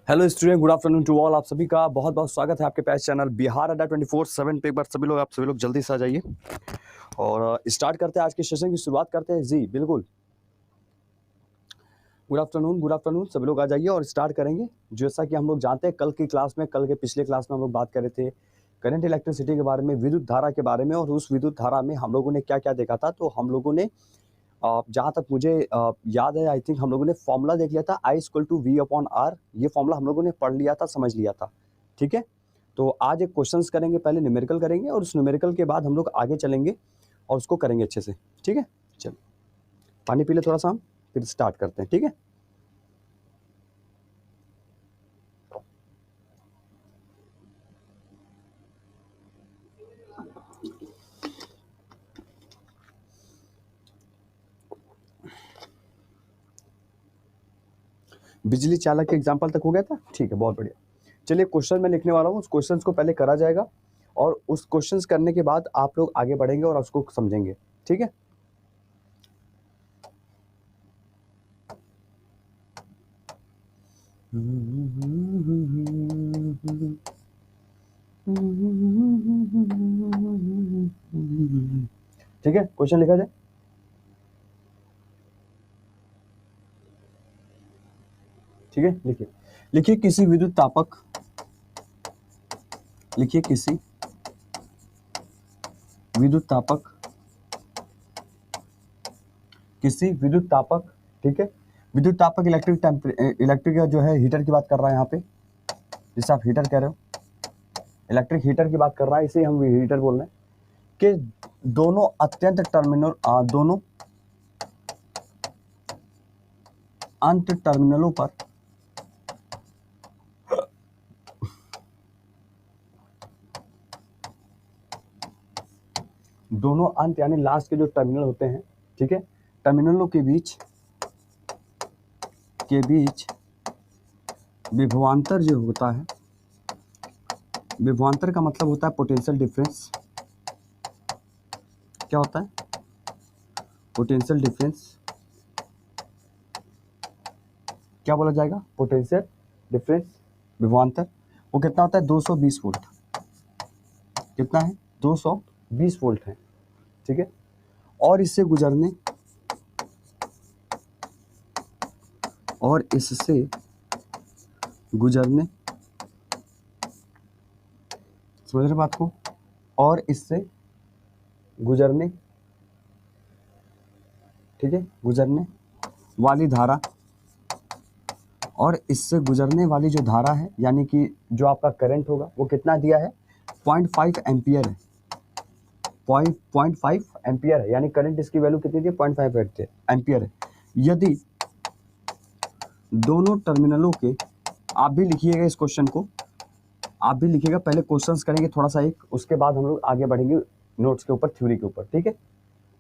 Hello student, good afternoon to all. आप सभी का बहुत बहुत स्वागत है आपके पैच चैनल बिहार अड्डा 24/7 पे। एक बार आप सभी लोग जल्दी से आ जाइए और स्टार्ट करते हैं आज के सेशन की शुरुआत करते हैं। जी बिल्कुल, गुड आफ्टरनून सभी लोग आ जाइए और स्टार्ट करेंगे। जैसा कि हम लोग जानते हैं, कल के पिछले क्लास में हम लोग बात कर रहे थे करंट इलेक्ट्रिसिटी के बारे में, विद्युत धारा के बारे में। और उस विद्युत धारा में हम लोगों ने क्या क्या देखा था, तो हम लोगों ने जहाँ तक मुझे याद है, आई थिंक हम लोगों ने फॉर्मूला देख लिया था, I = V/R। ये फॉर्मूला हम लोगों ने पढ़ लिया था, समझ लिया था। ठीक है, तो आज एक क्वेश्चंस करेंगे, पहले न्यूमेरिकल करेंगे और उस न्यूमेरिकल के बाद हम लोग आगे चलेंगे और उसको करेंगे अच्छे से। ठीक है, चलो पानी पी ले थोड़ा सा, हम फिर स्टार्ट करते हैं। ठीक है, बिजली चालक के एग्जाम्पल तक हो गया था। ठीक है, बहुत बढ़िया। चलिए, क्वेश्चन मैं लिखने वाला हूँ, उस क्वेश्चन को पहले करा जाएगा और उस क्वेश्चन करने के बाद आप लोग आगे बढ़ेंगे और उसको समझेंगे। ठीक है, ठीक है, क्वेश्चन लिखा जाए। ठीक है, लिखिए लिखिए किसी विद्युत तापक, लिखिए किसी विद्युत तापक, किसी विद्युत तापक। ठीक है, विद्युत तापक इलेक्ट्रिक जो है हीटर की बात कर रहा है यहाँ पे, जिसे आप हीटर कह रहे हो, इलेक्ट्रिक हीटर की बात कर रहा है, इसे हम हीटर बोल रहे हैं। कि दोनों अत्यंत दोनों अंत टर्मिनलों पर दोनों अंत यानी लास्ट के जो टर्मिनल होते हैं, ठीक है, टर्मिनलों के बीच विभवांतर जो होता है, विभवांतर का मतलब होता है पोटेंशियल डिफरेंस। क्या होता है? Potential difference. क्या बोला जाएगा? पोटेंशियल डिफरेंस, विभवांतर। वो कितना होता है? 220 वोल्ट। कितना है? 220 वोल्ट है। ठीक है, और इससे गुजरने समझ रहे बात को? और इससे गुजरने, ठीक है, गुजरने वाली धारा, और इससे गुजरने वाली जो धारा है, यानी कि जो आपका करंट होगा, वो कितना दिया है? 0.5 एम्पियर है। 0.5 एम्पियर है, यानी करंट इसकी वैल्यू कितनी थी? 0.5 एम्पियर है। यदि दोनों टर्मिनलों के, आप भी लिखिएगा इस क्वेश्चन को, आप भी लिखिएगा, पहले क्वेश्चंस करेंगे थोड़ा सा एक, उसके बाद हम लोग आगे बढ़ेंगे नोट्स के ऊपर, थ्योरी के ऊपर। ठीक है,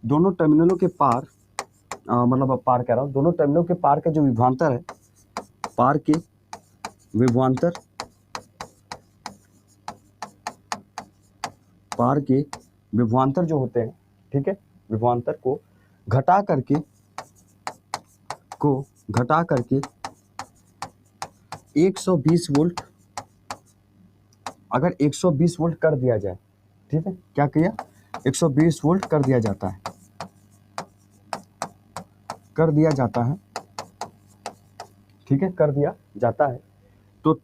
दोनों टर्मिनलों के पार, मतलब पार कह रहा हूँ, दोनों टर्मिनलों के पार का जो विभवांतर है, पार के विभवांतर, पार के विभवांतर जो होते हैं, ठीक है, विभवांतर को घटा करके 120 वोल्ट, अगर 120 वोल्ट कर दिया जाए, ठीक है, क्या किया? 120 वोल्ट कर दिया जाता है, ठीक है, कर दिया जाता है, तो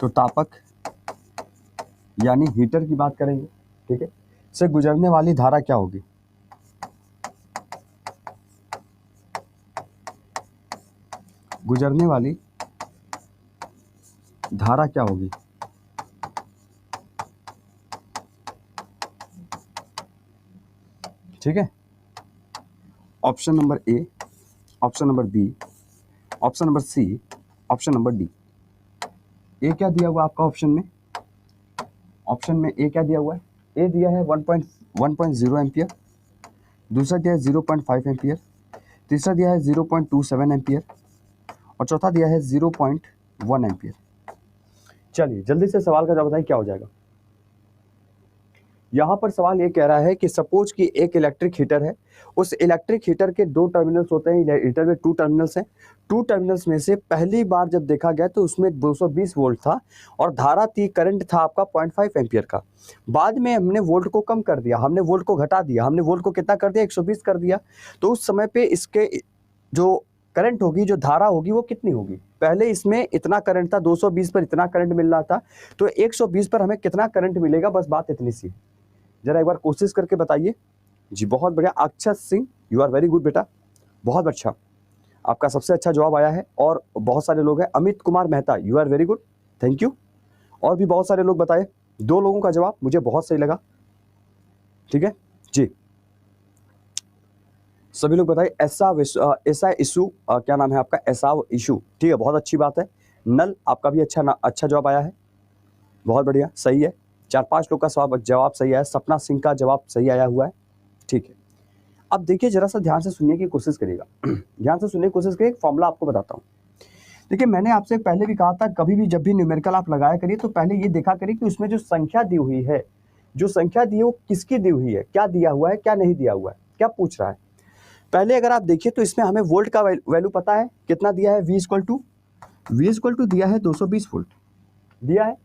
तापक यानी हीटर की बात करेंगे, ठीक है, से गुजरने वाली धारा क्या होगी? गुजरने वाली धारा क्या होगी? ठीक है, option number A, option number B, option number C, option number D. A क्या दिया हुआ आपका ऑप्शन में? ऑप्शन में ए क्या दिया हुआ है? ए दिया है 1.0 एम्पियर, दूसरा दिया है 0.5 एम्पियर, तीसरा दिया है 0.27 एम्पियर और चौथा दिया है 0.1 एम्पियर। चलिए जल्दी से सवाल का जवाब बताइए, क्या हो जाएगा? यहाँ पर सवाल ये कह रहा है कि सपोज कि एक इलेक्ट्रिक हीटर है, उस इलेक्ट्रिक हीटर के 2 टर्मिनल्स होते हैं, हीटर में 2 टर्मिनल्स हैं। 2 टर्मिनल्स में से पहली बार जब देखा गया तो उसमें 220 वोल्ट था और धारा थी, करंट था आपका 0.5 एम्पियर का। बाद में हमने वोल्ट को कम कर दिया, हमने वोल्ट को घटा दिया, हमने वोल्ट को कितना कर दिया, 120 कर दिया। तो उस समय पे इसके जो करंट होगी, जो धारा होगी, वो कितनी होगी? पहले इसमें इतना करंट था, 220 पर इतना करंट मिल रहा था, तो 120 पर हमें कितना करंट मिलेगा? बस बात इतनी सी। जरा एक बार कोशिश करके बताइए। जी बहुत बढ़िया, Akshat Singh, you are very good बेटा, बहुत अच्छा, आपका सबसे अच्छा जवाब आया है। और बहुत सारे लोग हैं, Amit Kumar Mehta, you are very good, thank you. और भी बहुत सारे लोग बताए, 2 लोगों का जवाब मुझे बहुत सही लगा। ठीक है जी, सभी लोग बताइए। ऐसा इशू, क्या नाम है आपका? ऐसा इशू, ठीक है, बहुत अच्छी बात है। नल, आपका भी अच्छा जवाब आया है, बहुत बढ़िया, सही है। 4-5 लोग का जवाब सही आया। सपना सिंह का जवाब सही आया हुआ है, ठीक है। अब देखिए, जरा सा ध्यान से सुनने की कोशिश करिएगा। ध्यान से सुनने की कोशिश करिए, एक फॉर्मूला आपको बताता हूँ। देखिए, मैंने आपसे पहले भी कहा था, कभी भी जब भी न्यूमेरिकल आप लगाया करिए तो पहले ये देखा करिए कि उसमें जो संख्या दी हुई है, जो संख्या दी है वो किसकी दी हुई है, क्या दिया हुआ है, क्या नहीं दिया हुआ है, क्या पूछ रहा है। पहले अगर आप देखिए तो इसमें हमें वोल्ट का वैल्यू पता है, कितना दिया है, V इक्वल टू दिया है 220 वोल्ट दिया है।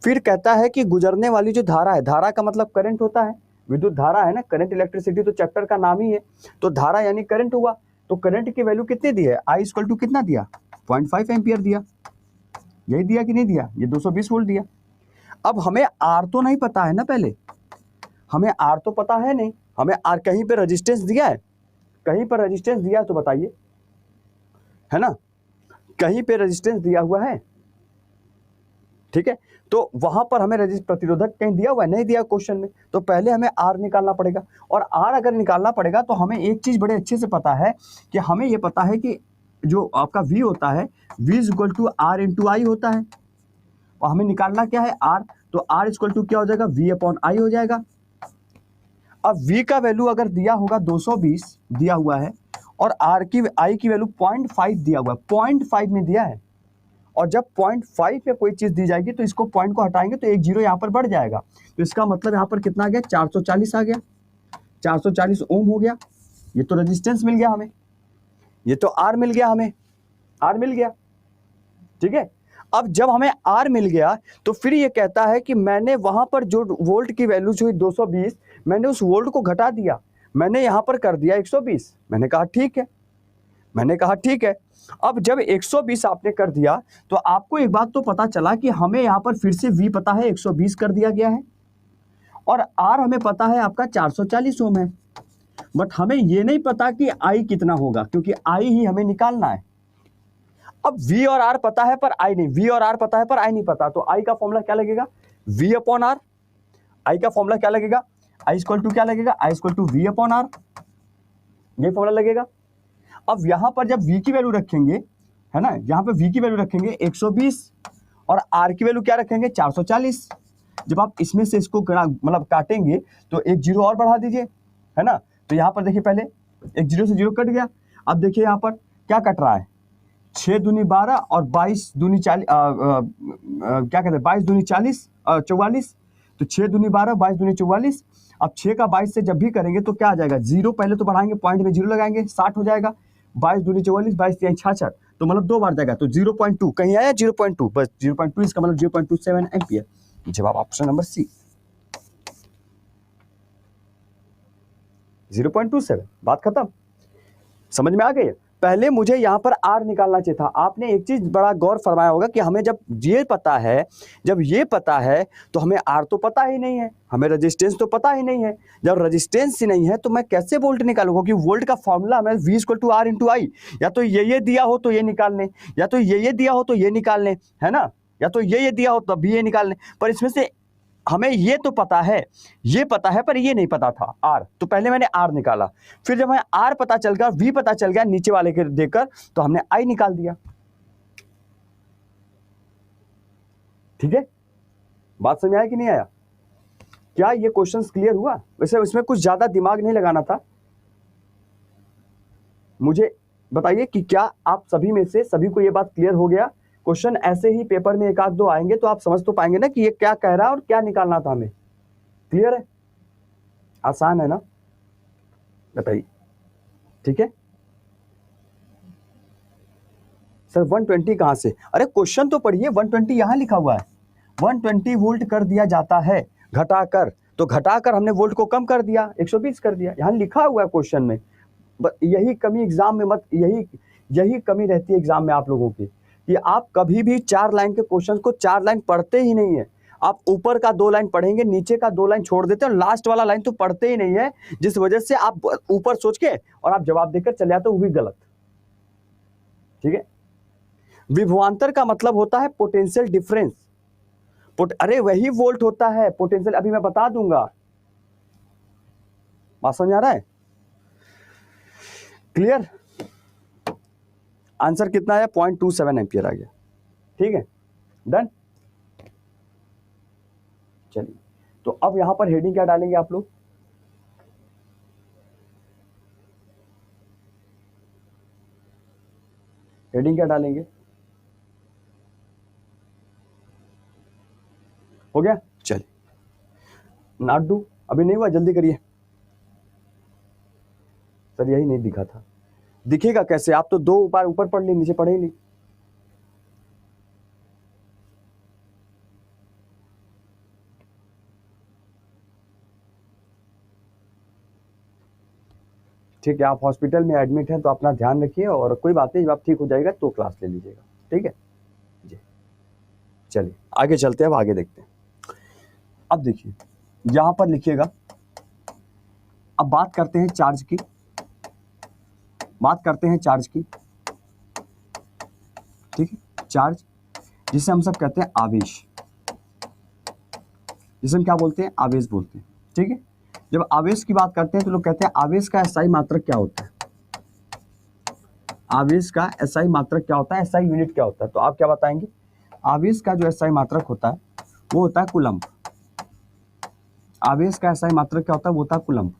फिर कहता है कि गुजरने वाली जो धारा है, धारा का मतलब करंट होता है, विद्युत धारा है ना, करंट इलेक्ट्रिसिटी तो चैप्टर का नाम ही है, तो धारा यानी करंट हुआ। तो करंट की वैल्यू कितनी दी है? I इक्वल टू कितना दिया? 0.5 एम्पियर दिया, यही दिया कि नहीं दिया? ये 220 वोल्ट दिया। अब हमें आर तो नहीं पता है ना, पहले हमें आर तो पता है नहीं, हमें आर कहीं पे रेजिस्टेंस दिया है, कहीं पर रेजिस्टेंस दिया है तो बताइए, है ना, कहीं पे रेजिस्टेंस दिया हुआ है, ठीक है। तो वहां पर हमें प्रतिरोधक कहीं दिया हुआ है, नहीं दिया क्वेश्चन में, तो पहले हमें आर निकालना पड़ेगा। और आर अगर निकालना पड़ेगा तो हमें एक चीज बड़े अच्छे से पता है कि हमें ये पता है कि जो आपका V होता है, V equal to R into I होता है, और हमें निकालना क्या है? आर। तो आर इक्वल टू क्या हो जाएगा? V अपॉन आई हो जाएगा। अब V का वैल्यू अगर दिया होगा 220 दिया हुआ है, और आर की आई की वैल्यू 0.5 दिया हुआ है, 0.5 में दिया है, और जब 0.5 पे कोई चीज दी जाएगी तो इसको पॉइंट को हटाएंगे तो एक जीरो यहाँ पर बढ़ जाएगा। तो इसका मतलब यहाँ पर कितना आ गया? 440 आ गया, 440 ओम हो गया। ये तो रेजिस्टेंस मिल गया हमें, ये तो आर मिल गया हमें, आर मिल गया, ठीक है। अब जब हमें आर मिल गया तो फिर ये कहता है कि मैंने वहां पर जो वोल्ट की वैल्यू जो 220, मैंने उस वोल्ट को घटा दिया, मैंने यहां पर कर दिया 120। मैंने कहा ठीक है, मैंने कहा ठीक है। अब जब 120 आपने कर दिया तो आपको एक बात तो पता चला कि हमें यहां पर फिर से V पता है, 120 कर दिया गया है, और R हमें पता है आपका 440 ओम है। बट हमें ये नहीं पता कि I कितना होगा, क्योंकि I ही हमें निकालना है। अब V और R पता है पर I नहीं, V और R पता है पर I नहीं पता, तो I का फॉर्मूला क्या लगेगा? V upon R। I का फॉर्मूला क्या लगेगा? I इक्वल टू क्या लगेगा? I equal to V upon R, ये फॉर्मूला लगेगा। अब यहां पर जब V की वैल्यू रखेंगे, है ना, यहां पर V की वैल्यू रखेंगे 120 और R की वैल्यू क्या रखेंगे? 440। जब आप इसमें से इसको मतलब काटेंगे तो एक जीरो और बढ़ा दीजिए, है ना। तो यहां पर देखिए, पहले एक जीरो से जीरो कट गया। अब देखिए यहां पर क्या कट रहा है? 6 दूनी 12 और 22 दूनी 40, क्या कहते हैं, 22 दूनी 40 44। तो 6 दूनी 12, 22 दूनी 44। अब 6 का 22 से जब भी करेंगे तो क्या आ जाएगा? जीरो पहले तो बढ़ाएंगे, पॉइंट में जीरो लगाएंगे, 60 हो जाएगा। 22 दूनी 44, 22 तिहाई 66, तो मतलब 2 बार जाएगा, तो 0.2 कहीं आया, 0.2, बस 0.2, इसका मतलब 0.27 एम्पियर। जवाब ऑप्शन नंबर सी, 0.27। बात खत्म, समझ में आ गई है? पहले मुझे यहाँ पर आर निकालना चाहिए था। आपने एक चीज बड़ा गौर फरमाया होगा कि हमें जब ये पता है, जब ये पता है तो हमें आर तो पता ही नहीं है, हमें रेजिस्टेंस तो पता ही नहीं है। जब रेजिस्टेंस ही नहीं है तो मैं कैसे वोल्ट निकालूंगा? क्योंकि वोल्ट का फॉर्मूला हमें V equal to R into I, या तो ये दिया हो तो ये निकाल लें, या तो ये दिया हो तो ये निकाल लें, है ना, या तो ये दिया हो तब भी ये निकाल लें। पर इसमें से हमें ये तो पता है, ये पता है, पर ये नहीं पता था आर, तो पहले मैंने आर निकाला। फिर जब हमें आर पता चल गया, V पता चल गया नीचे वाले के देकर, तो हमने आई निकाल दिया। ठीक है, बात समझ आया कि नहीं आया? क्या ये क्वेश्चन क्लियर हुआ? वैसे इसमें कुछ ज्यादा दिमाग नहीं लगाना था। मुझे बताइए कि क्या आप सभी में से सभी को ये बात क्लियर हो गया? क्वेश्चन ऐसे ही पेपर में एक आध दो आएंगे तो आप समझ तो पाएंगे ना कि ये क्या कह रहा है और क्या निकालना था हमें। क्लियर है? आसान है ना, बताइए। ठीक है सर 120 कहाँ से, अरे क्वेश्चन तो पढ़िए, 120 यहाँ लिखा हुआ है, 120 वोल्ट कर दिया जाता है घटाकर, तो घटाकर हमने वोल्ट को कम कर दिया, 120 कर दिया, यहाँ लिखा हुआ है क्वेश्चन में। यही कमी एग्जाम में मत, यही कमी रहती है एग्जाम में आप लोगों की, कि आप कभी भी 4 लाइन के क्वेश्चन को 4 लाइन पढ़ते ही नहीं है। आप ऊपर का 2 लाइन पढ़ेंगे, नीचे का 2 लाइन छोड़ देते हैं, और लास्ट वाला लाइन तो पढ़ते ही नहीं है, जिस वजह से आप ऊपर सोच के और आप जवाब देकर चले आते हो, वो भी गलत। ठीक है, विभवांतर का मतलब होता है पोटेंशियल डिफरेंस, अरे वही वोल्ट होता है पोटेंशियल, अभी मैं बता दूंगा, बात समझ आ रहा है, क्लियर। आंसर कितना आया, 0.27 एम्पियर आ गया। ठीक है, डन। चलिए, तो अब यहां पर हेडिंग क्या डालेंगे आप लोग, हेडिंग क्या डालेंगे, हो गया। चलिए, नॉट डू अभी नहीं हुआ, जल्दी करिए सर, यही नहीं दिखा था, दिखेगा कैसे, आप तो 2 बार ऊपर पढ़ ली, नीचे पढ़े ही नहीं। ठीक है, आप हॉस्पिटल में एडमिट हैं तो अपना ध्यान रखिए, और कोई बात नहीं, जब आप ठीक हो जाएगा तो क्लास ले लीजिएगा। ठीक है जी, चलिए आगे चलते हैं, अब आगे देखते हैं। अब देखिए यहां पर लिखिएगा, अब बात करते हैं चार्ज की, बात करते हैं चार्ज की। ठीक है, चार्ज जिसे हम सब कहते हैं आवेश, जिसे हम क्या बोलते हैं, आवेश बोलते हैं। ठीक है, जब आवेश की बात करते हैं तो लोग कहते हैं आवेश का एसआई मात्रक क्या होता है, आवेश का एसआई मात्रक क्या होता है, एसआई यूनिट क्या होता है, तो आप क्या बताएंगे, आवेश का जो एसआई मात्रक होता है वो होता है कूलम्ब, आवेश का एसआई मात्रक क्या होता है, वो होता है कूलम्ब।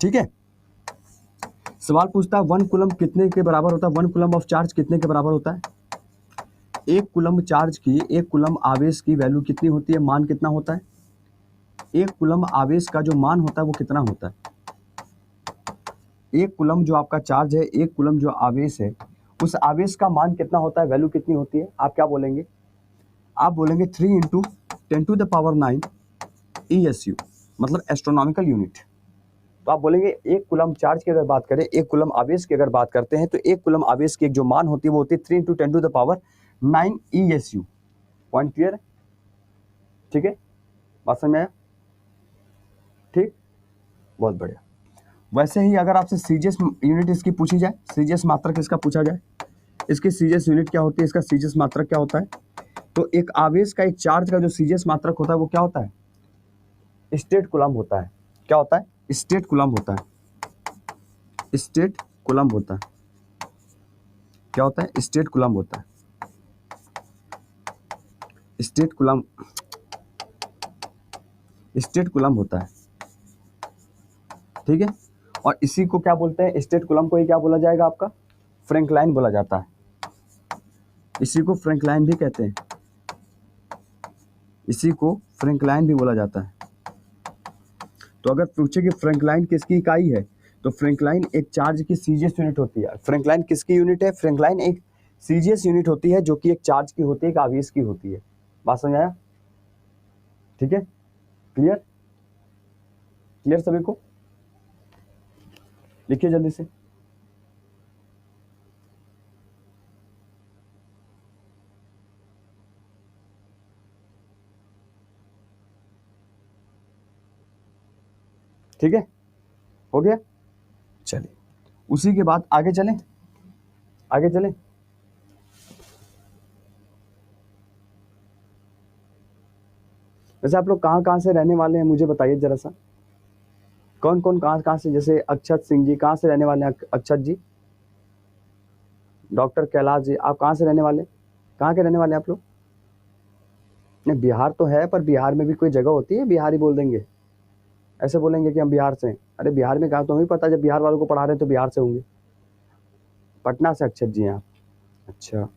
ठीक है, सवाल पूछता है 1 कूलम्ब कितने के बराबर होता है, 1 कूलम्ब ऑफ चार्ज कितने के बराबर होता है, 1 कूलम्ब चार्ज की, 1 कूलम्ब आवेश की वैल्यू कितनी होती है, मान कितना होता है, 1 कूलम्ब आवेश का जो मान होता है वो कितना होता है, 1 कूलम्ब जो आपका चार्ज है, 1 कूलम्ब जो आवेश है, उस आवेश का मान कितना होता है, वैल्यू कितनी होती है, आप क्या बोलेंगे, आप बोलेंगे 3 × 10⁹ ESU, मतलब एस्ट्रोनॉमिकल यूनिट। तो आप बोलेंगे 1 कूलम्ब चार्ज की अगर बात करें, 1 कूलम्ब आवेश की अगर बात करते हैं, तो 1 कूलम्ब आवेश की एक जो मान होती है वो होती है 3 × 10⁹ ESU। पॉइंट क्लियर है, ठीक है, बात समझ में आया, ठीक, बहुत बढ़िया। वैसे ही अगर आपसे सीजीएस यूनिट इसकी पूछी जाए, सीजीएस मात्रक इसका पूछा जाए, इसकी सीजीएस यूनिट क्या होती है, इसका सीजीएस मात्रक क्या होता है, तो एक आवेश का, एक चार्ज का जो सीजीएस मात्रक होता है वो क्या होता है, स्टेट कूलम्ब होता है। क्या होता है, स्टेट कूलम्ब होता है, स्टेट कूलम्ब होता है। क्या होता है, स्टेट कूलम्ब होता है, स्टेट कूलम्ब, स्टेट कूलम्ब होता है। ठीक है, और इसी को क्या बोलते हैं, स्टेट कूलम्ब को ही क्या बोला जाएगा आपका, फ्रैंकलाइन बोला जाता है, इसी को फ्रैंकलाइन भी कहते हैं, इसी को फ्रैंकलाइन भी बोला जाता है। तो अगर पूछे कि फ्रैंकलाइन किसकी इकाई है, तो फ्रैंकलाइन एक चार्ज की सीजीएस यूनिट होती है। फ्रैंकलाइन किसकी यूनिट है, फ्रैंकलाइन एक सीजीएस यूनिट होती है, जो कि एक चार्ज की होती है, एक आवेश की होती है। बात समझ आया, ठीक है, क्लियर, क्लियर सभी को, लिखिए जल्दी से। ठीक है, हो गया, चलिए उसी के बाद आगे चलें, आगे चलें। वैसे आप लोग कहाँ से रहने वाले हैं, मुझे बताइए जरा सा, कौन कौन कहाँ से, जैसे अक्षत सिंह जी कहाँ से रहने वाले हैं, अक्षत जी, डॉक्टर कैलाश जी, आप कहाँ से रहने वाले, कहाँ के रहने वाले हैं आप लोग, नहीं बिहार तो है, पर बिहार में भी कोई जगह होती है, बिहारी बोल देंगे, ऐसे बोलेंगे कि हम बिहार से हैं, अरे बिहार में कहाँ, तो हमें पता, जब बिहार वालों को पढ़ा रहे हैं तो बिहार से होंगे। पटना से अक्षत जी हैं आप, अच्छा,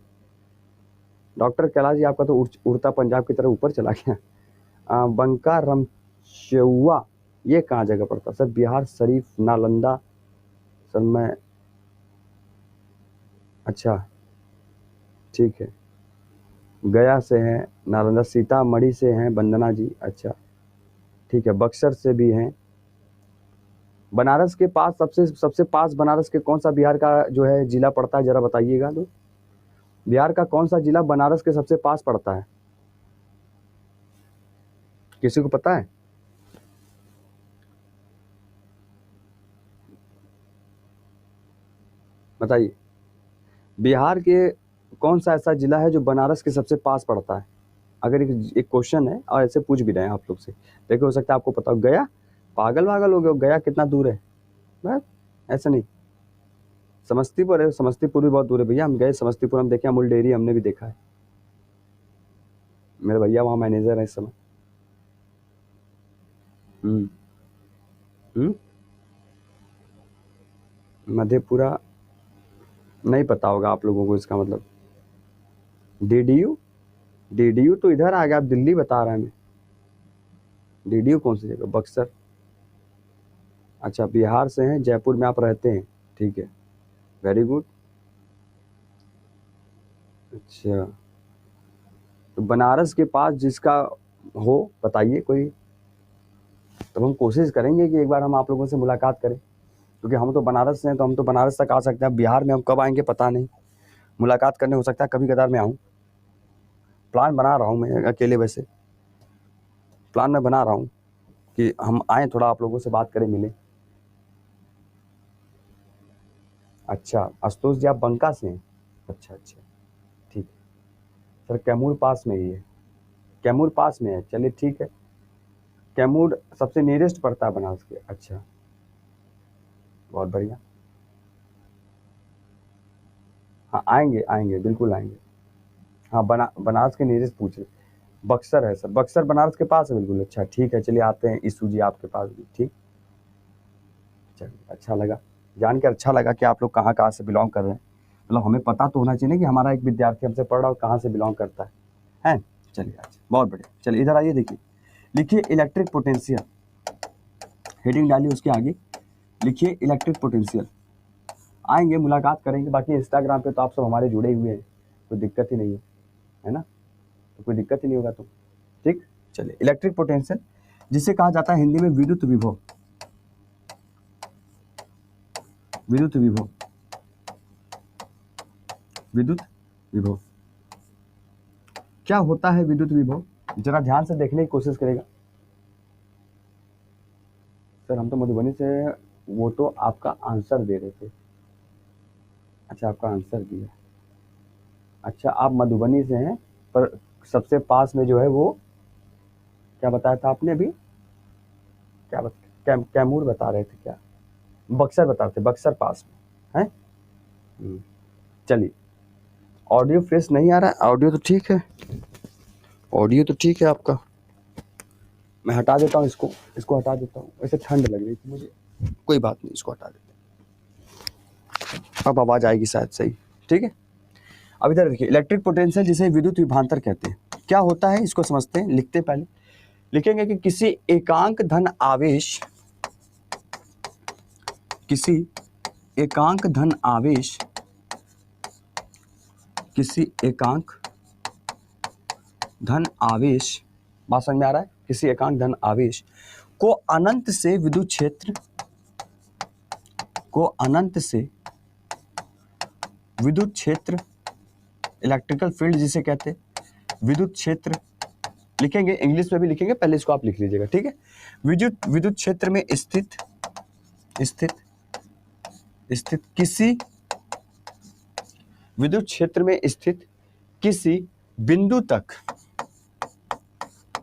डॉक्टर कैलाश जी आपका तो उड़ता पंजाब की तरफ ऊपर चला गया। बंका रमचुआ ये कहाँ जगह पड़ता सर? बिहार शरीफ, नालंदा सर मैं, अच्छा ठीक है, गया से हैं, नालंदा, सीतामढ़ी से हैं वंदना जी, अच्छा ठीक है, बक्सर से भी हैं। बनारस के पास सबसे पास बनारस के कौन सा बिहार का जो है जिला पड़ता है, जरा बताइएगा। तो बिहार का कौन सा जिला बनारस के सबसे पास पड़ता है? किसी को पता है? बताइए, बिहार के कौन सा ऐसा जिला है जो बनारस के सबसे पास पड़ता है? अगर एक क्वेश्चन है और ऐसे पूछ भी रहे हैं आप लोग से, देखो हो सकता है आपको पता हो। गया? पागल हो गए, गया कितना दूर है? बस ऐसा नहीं, समस्तीपुर है, समस्तीपुर भी बहुत दूर है भैया। हम गए समस्तीपुर, हम देखे, अमूल डेयरी हमने भी देखा है, मेरे भैया वहाँ मैनेजर है इस समय। मधेपुरा नहीं पता होगा आप लोगों को इसका मतलब। डीडीयू? डीडीयू तो इधर आ गया, आप दिल्ली बता रहे हैं मैं। डीडीयू कौन सी जगह? बक्सर, अच्छा बिहार से हैं, जयपुर में आप रहते हैं, ठीक है, वेरी गुड। अच्छा, तो बनारस के पास जिसका हो बताइए कोई, तब हम कोशिश करेंगे कि एक बार हम आप लोगों से मुलाकात करें, क्योंकि हम तो बनारस से हैं, तो हम तो बनारस तक आ सकते हैं। बिहार में हम कब आएंगे पता नहीं, मुलाकात करने हो सकता है कभी कदार में आऊँ। प्लान बना रहा हूँ मैं अकेले, वैसे प्लान मैं बना रहा हूँ कि हम आए, थोड़ा आप लोगों से बात करें, मिले। अच्छा आशुतोष जी आप बंका से हैं, अच्छा अच्छा ठीक है सर, कैमूर पास में ही है, कैमूर पास में है, चलिए ठीक है। कैमूर सबसे नियरेस्ट पड़ता है बनारस के, अच्छा बहुत बढ़िया। हाँ आएंगे आएंगे, बिल्कुल आएंगे। हाँ बनारस के नियरेस्ट पूछ रहे, बक्सर है सर, बक्सर बनारस के पास है बिल्कुल, अच्छा ठीक है, चलिए आते हैं ईसू जी आपके पास भी, ठीक। चलिए अच्छा लगा जान के, अच्छा लगा कि आप लोग कहाँ कहाँ से बिलोंग कर रहे हैं। मतलब हमें पता तो होना चाहिए कि हमारा एक विद्यार्थी हमसे पढ़ रहा है और कहाँ से बिलोंग करता है। चलिए अच्छा बहुत बढ़िया, चलिए इधर आइए, देखिए लिखिए इलेक्ट्रिक पोटेंशियल, हेडिंग डालिए, उसके आगे लिखिए इलेक्ट्रिक पोटेंशियल। आएंगे मुलाकात करेंगे, बाकी इंस्टाग्राम पे तो आप सब हमारे जुड़े हुए हैं, कोई दिक्कत ही नहीं है ना, तो कोई दिक्कत ही नहीं होगा तो ठीक। चलिए इलेक्ट्रिक पोटेंशियल जिसे कहा जाता है हिंदी में विद्युत विभव, विद्युत विभव, विद्युत विभव क्या होता है? विद्युत विभव जरा ध्यान से देखने की कोशिश करेगा। सर हम तो मधुबनी से, वो तो आपका आंसर दे रहे थे, अच्छा आपका आंसर दिया, अच्छा आप मधुबनी से हैं, पर सबसे पास में जो है वो क्या बताया था आपने अभी, क्या कैमूर बता रहे थे क्या? बक्सर बता रहे थे, बक्सर पास में है। चलिए ऑडियो फ्रेश नहीं आ रहा है, ऑडियो तो ठीक है, ऑडियो तो ठीक है आपका, मैं हटा देता हूँ इसको, इसको हटा देता हूँ, वैसे ठंड लग रही थी मुझे, कोई बात नहीं, इसको हटा देते हैं, अब आवाज़ आएगी शायद सही, ठीक है। अब इधर देखिए इलेक्ट्रिक पोटेंशियल जिसे विद्युत विभवांतर कहते हैं, क्या होता है इसको समझते हैं। लिखते पहले लिखेंगे कि किसी एकांक धन आवेश, किसी एकांक धन आवेश, किसी एकांक धन आवेश, बात समझ में आ रहा है, किसी एकांक धन आवेश को अनंत से विद्युत क्षेत्र, को अनंत से विद्युत क्षेत्र, इलेक्ट्रिकल फील्ड जिसे कहते हैं, विद्युत क्षेत्र लिखेंगे, इंग्लिश में भी लिखेंगे, पहले इसको आप लिख लीजिएगा, ठीक है। विद्युत क्षेत्र में स्थित स्थित स्थित किसी, विद्युत क्षेत्र में स्थित किसी बिंदु तक,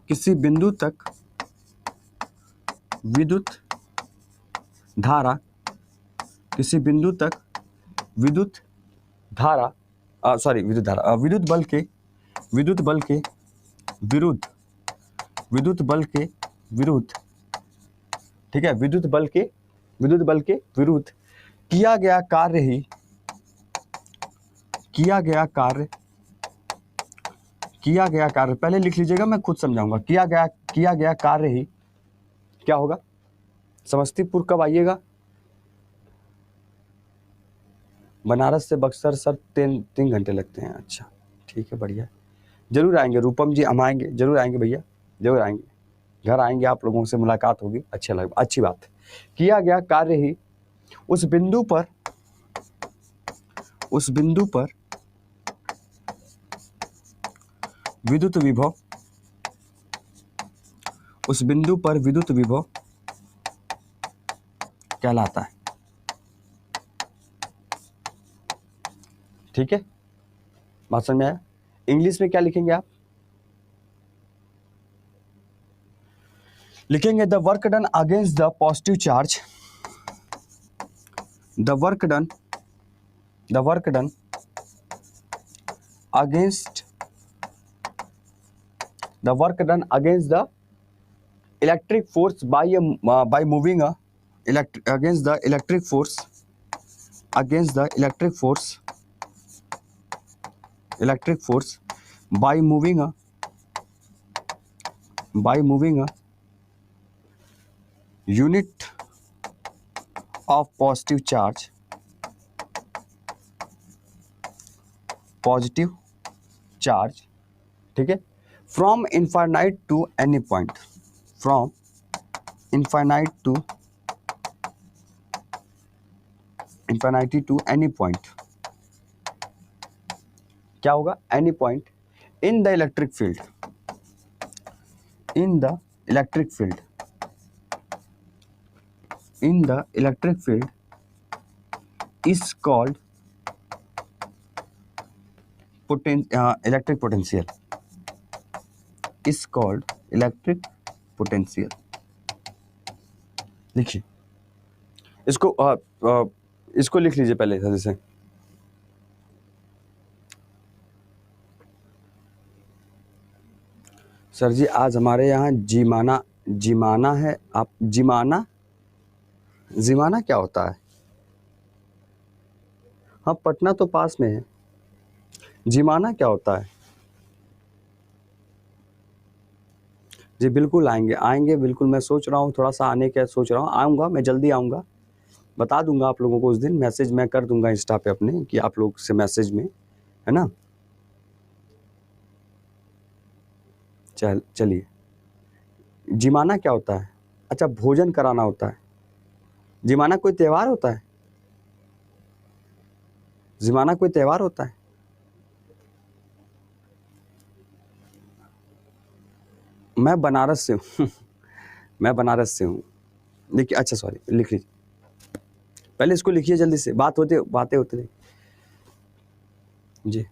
किसी बिंदु तक विद्युत धारा, किसी बिंदु तक विद्युत धारा, विद्युत धारा, विद्युत बल के, विद्युत बल के विरुद्ध, विद्युत बल के विरुद्ध, ठीक है, विद्युत बल के विरुद्ध किया गया कार्य ही, किया गया कार्य किया गया कार्य, पहले लिख लीजिएगा, मैं खुद समझाऊंगा। किया गया कार्य ही क्या होगा? समस्तीपुर कब आइएगा? बनारस से बक्सर सर 3 घंटे लगते हैं। अच्छा ठीक है, बढ़िया, जरूर आएंगे रूपम जी, हम आएंगे, जरूर आएंगे भैया, जरूर आएंगे, घर आएंगे, आप लोगों से मुलाकात होगी, अच्छा लगे, अच्छी बात है। किया गया कार्य ही उस बिंदु पर विद्युत विभव, उस बिंदु पर विद्युत विभव कहलाता है। ठीक है, बात समझ में आया? इंग्लिश में क्या लिखेंगे आप? लिखेंगे the work done against the positive charge, the work done against the electric force by moving against the electric force by moving a unit of positive charge ठीक है, from infinite to any point, from infinity to any point, क्या होगा? any point in the electric field is called electric potential, is called electric potential। लिखिए इसको लिख लीजिए पहले जैसे, सर जी आज हमारे यहाँ जिमाना है। आप जिमाना क्या होता है? हाँ पटना तो पास में है, जिमाना क्या होता है? जी बिल्कुल आएंगे बिल्कुल, मैं सोच रहा हूँ थोड़ा सा आने का सोच रहा हूँ, आऊँगा मैं, जल्दी आऊँगा, बता दूंगा आप लोगों को उस दिन, मैसेज मैं कर दूंगा इंस्टा पे अपने कि आप लोग से मैसेज में, है ना? चलिए, जिमाना क्या होता है? अच्छा भोजन कराना होता है। जिमाना कोई त्योहार होता है? जिमाना कोई त्योहार होता है? मैं बनारस से हूँ मैं बनारस से हूँ। देखिए, अच्छा सॉरी, लिख लीजिए पहले, इसको लिखिए जल्दी से, बातें होते रही जी।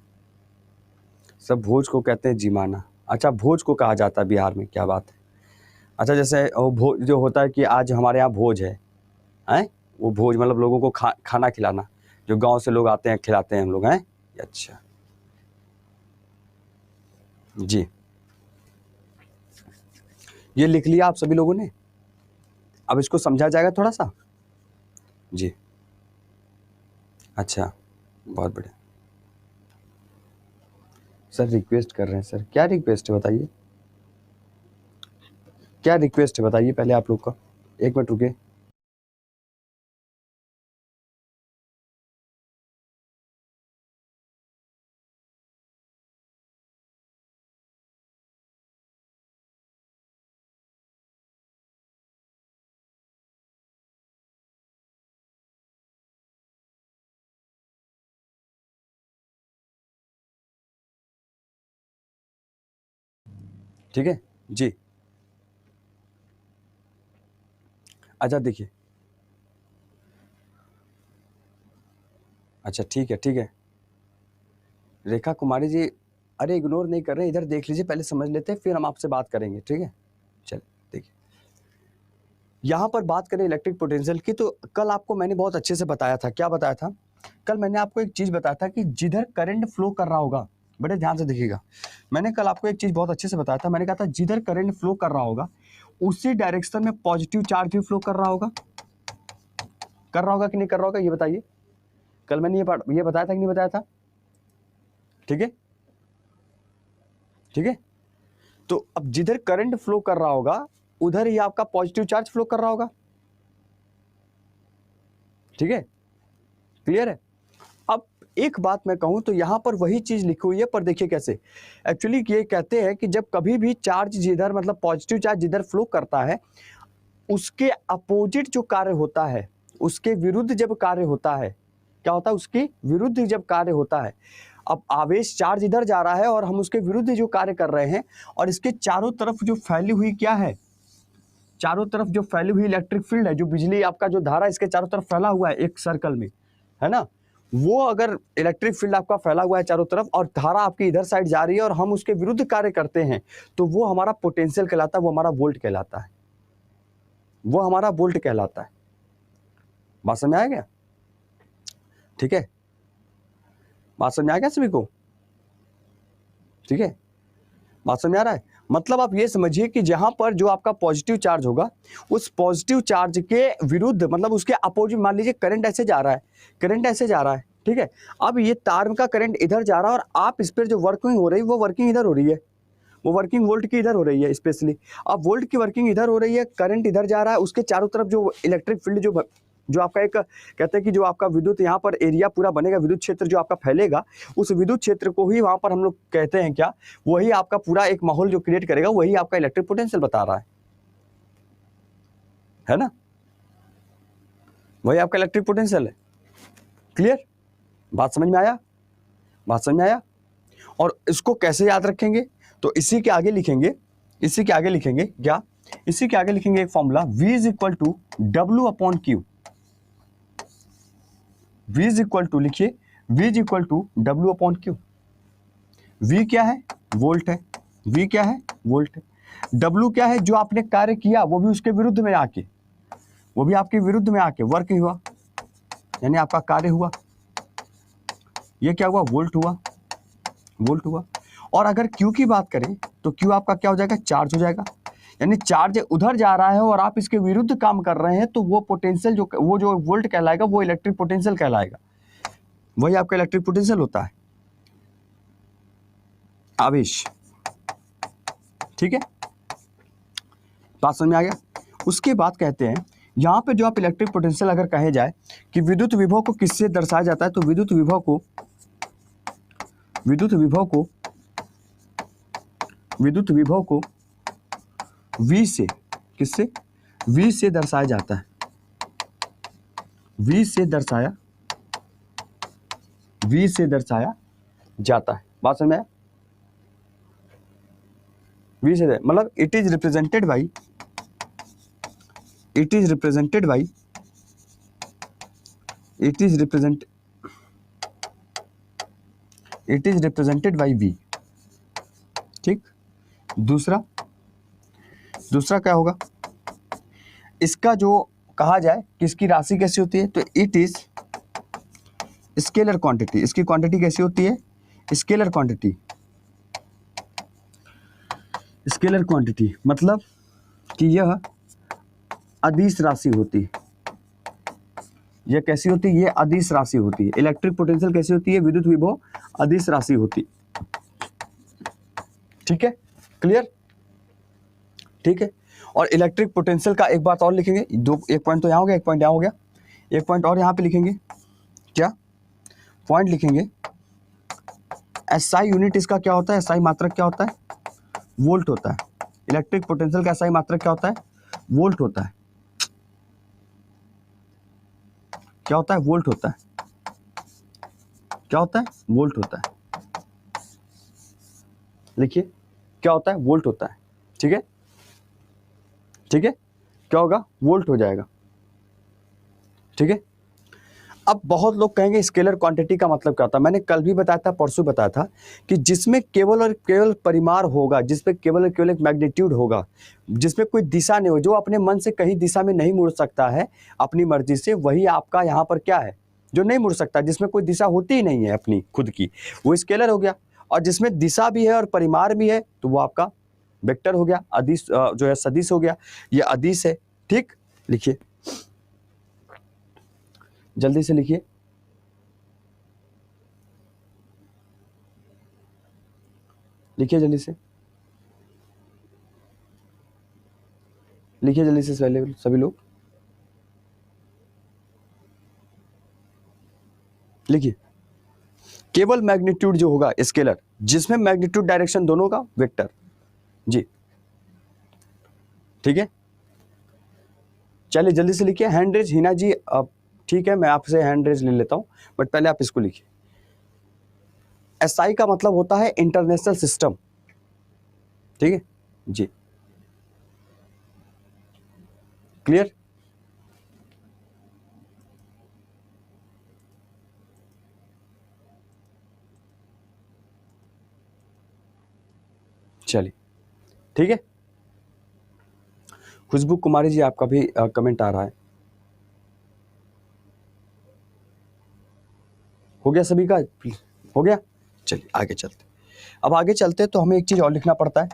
सब भोज को कहते हैं जिमाना। अच्छा भोज को कहा जाता है बिहार में, क्या बात है। अच्छा जैसे जो होता है कि आज हमारे यहाँ भोज है, हैं? वो भोज मतलब लोगों को खाना खिलाना, जो गांव से लोग आते हैं खिलाते हैं हम लोग, हैं? अच्छा जी, ये लिख लिया आप सभी लोगों ने? अब इसको समझा जाएगा थोड़ा सा जी। अच्छा बहुत बढ़िया। सर रिक्वेस्ट कर रहे हैं सर, क्या रिक्वेस्ट है बताइए, क्या रिक्वेस्ट है बताइए पहले आप लोग का, 1 मिनट रुकिए। ठीक है जी। अच्छा देखिए, अच्छा ठीक है रेखा कुमारी जी, अरे इग्नोर नहीं कर रहे, इधर देख लीजिए, पहले समझ लेते हैं फिर हम आपसे बात करेंगे, ठीक है? चलिए देखिए, यहाँ पर बात करें इलेक्ट्रिक पोटेंशियल की, तो कल आपको मैंने बहुत अच्छे से बताया था। क्या बताया था? कल मैंने आपको एक चीज बताया था कि जिधर करंट फ्लो कर रहा होगा, बड़े ध्यान से देखिएगा, मैंने कल आपको एक चीज बहुत अच्छे से बताया था। मैंने कहा था जिधर करंट फ्लो कर रहा होगा उसी डायरेक्शन में पॉजिटिव चार्ज भी फ्लो कर रहा होगा। कर रहा होगा कि नहीं कर रहा होगा, ये बताइए। कल मैंने ये बताया था कि नहीं बताया था? ठीक है, ठीक है। तो अब जिधर करंट फ्लो कर रहा होगा उधर ही आपका पॉजिटिव चार्ज फ्लो कर रहा होगा, ठीक है, क्लियर है। अब एक बात मैं कहूं तो यहां पर वही चीज लिखी हुई है, पर देखिए कैसे। एक्चुअली ये कहते हैं कि जब कभी भी चार्ज जिधर मतलब पॉजिटिव चार्ज जिधर फ्लो करता है उसके अपोजिट जो कार्य होता है, उसके विरुद्ध जब कार्य होता है, क्या होता है, उसके विरुद्ध जब कार्य होता है। अब आवेश चार्ज इधर जा रहा है और हम उसके विरुद्ध जो कार्य कर रहे हैं, और इसके चारों तरफ जो फैली हुई क्या है, चारों तरफ जो फैली हुई इलेक्ट्रिक फील्ड है, जो बिजली आपका जो धारा इसके चारों तरफ फैला हुआ है एक सर्कल में, है ना, वो अगर इलेक्ट्रिक फील्ड आपका फैला हुआ है चारों तरफ और धारा आपकी इधर साइड जा रही है और हम उसके विरुद्ध कार्य करते हैं, तो वो हमारा पोटेंशियल कहलाता है, वो हमारा वोल्ट कहलाता है, वो हमारा वोल्ट कहलाता है। बात समझ आ गया, ठीक है, बात समझ आ गया सभी को, ठीक है, बात समझ आ रहा है। मतलब आप ये समझिए कि जहां पर जो आपका पॉजिटिव चार्ज होगा उस पॉजिटिव चार्ज के विरुद्ध मतलब उसके अपोजिट, मान लीजिए करंट ऐसे जा रहा है, करंट ऐसे जा रहा है, ठीक है, अब ये तार का करंट इधर जा रहा है और आप इस पर जो वर्किंग हो रही है वो वर्किंग इधर हो रही है, वो वर्किंग वोल्ट की इधर हो रही है स्पेशली। अब वोल्ट की वर्किंग इधर हो रही है, करंट इधर जा रहा है, उसके चारों तरफ जो इलेक्ट्रिक फील्ड जो आपका एक कहते हैं कि जो आपका विद्युत यहाँ पर एरिया पूरा बनेगा, विद्युत क्षेत्र जो आपका फैलेगा, उस विद्युत क्षेत्र को ही वहां पर हम लोग कहते हैं क्या, वही आपका पूरा एक माहौल जो क्रिएट करेगा, वही आपका इलेक्ट्रिक पोटेंशियल बता रहा है ना, वही आपका इलेक्ट्रिक पोटेंशियल है। क्लियर, बात समझ में आया, बात समझ में आया। और इसको कैसे याद रखेंगे, तो इसी के आगे लिखेंगे, इसी के आगे लिखेंगे क्या, इसी के आगे लिखेंगे एक formula, V is equal to W upon Q, V is equal to, लिखिए V is equal to W upon Q. V क्या है, वोल्ट है, V क्या है, वोल्ट है। W क्या है, जो आपने कार्य किया वो भी उसके विरुद्ध में आके, वो भी आपके विरुद्ध में आके वर्क हुआ, यानी आपका कार्य हुआ, ये क्या हुआ, वोल्ट हुआ, वोल्ट हुआ। और अगर Q की बात करें तो Q आपका क्या हो जाएगा, चार्ज हो जाएगा, यानी चार्ज उधर जा रहा है और आप इसके विरुद्ध काम कर रहे हैं, तो वो पोटेंशियल वो जो वोल्ट कहलाएगा वो इलेक्ट्रिक पोटेंशियल कहलाएगा, वही आपका इलेक्ट्रिक पोटेंशियल होता है, आवेश, ठीक है, बात समझ में आ गया। उसके बाद कहते हैं यहां पे जो आप इलेक्ट्रिक पोटेंशियल अगर कहे जाए कि विद्युत विभव को किससे दर्शाया जाता है, तो विद्युत विभव को V से, किससे, V से दर्शाया जाता है, V से दर्शाया जाता है। बात समझ में आया, V से मतलब it is represented by V, ठीक। दूसरा क्या होगा, इसका जो कहा जाए कि इसकी राशि कैसी होती है, तो इट इज स्केलर क्वांटिटी, इसकी क्वांटिटी कैसी होती है, स्केलर क्वांटिटी, मतलब कि यह अदिश राशि होती है, यह कैसी होती है, ये अदिश राशि होती है। इलेक्ट्रिक पोटेंशियल कैसी होती है, विद्युत विभव अदिश राशि होती है, ठीक है, क्लियर, ठीक है। और इलेक्ट्रिक पोटेंशियल का एक बात और लिखेंगे, एक पॉइंट तो यहाँ हो गया, एक पॉइंट यहाँ हो गया, एक पॉइंट और यहाँ पे लिखेंगे, क्या पॉइंट लिखेंगे, SI यूनिट इसका क्या होता है, SI मात्रक क्या होता है, वोल्ट होता है। इलेक्ट्रिक पोटेंशियल का SI मात्रक क्या होता है, वोल्ट होता है, क्या होता है, वोल्ट होता है, क्या होता है, वोल्ट होता है, लिखिए क्या होता है, वोल्ट होता है, ठीक है, ठीक है, क्या होगा, वोल्ट हो जाएगा, ठीक है। अब बहुत लोग कहेंगे स्केलर क्वांटिटी का मतलब क्या होता है, मैंने कल भी बताया था, परसों बताया था कि जिसमें केवल और केवल परिमाण होगा, जिसमें केवल और केवल एक मैग्नीट्यूड होगा, जिसमें कोई दिशा नहीं हो, जो अपने मन से कहीं दिशा में नहीं मुड़ सकता है अपनी मर्जी से, वही आपका यहाँ पर क्या है, जो नहीं मुड़ सकता, जिसमें कोई दिशा होती ही नहीं है अपनी खुद की, वो स्केलर हो गया। और जिसमें दिशा भी है और परिमाण भी है, तो वो आपका वेक्टर हो गया, अदिश जो है सदिश हो गया, ये अदिश है, ठीक। लिखिए, जल्दी से लिखिए, लिखिए जल्दी से, लिखिए जल्दी से सभी लोग लिखिए। केवल मैग्नीट्यूड जो होगा स्केलर, जिसमें मैग्नीट्यूड डायरेक्शन दोनों का वेक्टर। जी ठीक है, चलिए जल्दी से लिखिए। हैंड रेज हिना जी, अब ठीक है मैं आपसे हैंड रेज ले लेता हूं, बट पहले आप इसको लिखिए। एसआई का मतलब होता है इंटरनेशनल सिस्टम, ठीक है जी, क्लियर। चलिए ठीक है, खुशबू कुमारी जी आपका भी कमेंट आ रहा है। हो गया सभी का, हो गया। चलिए आगे चलते, अब आगे चलते तो हमें एक चीज और लिखना पड़ता है।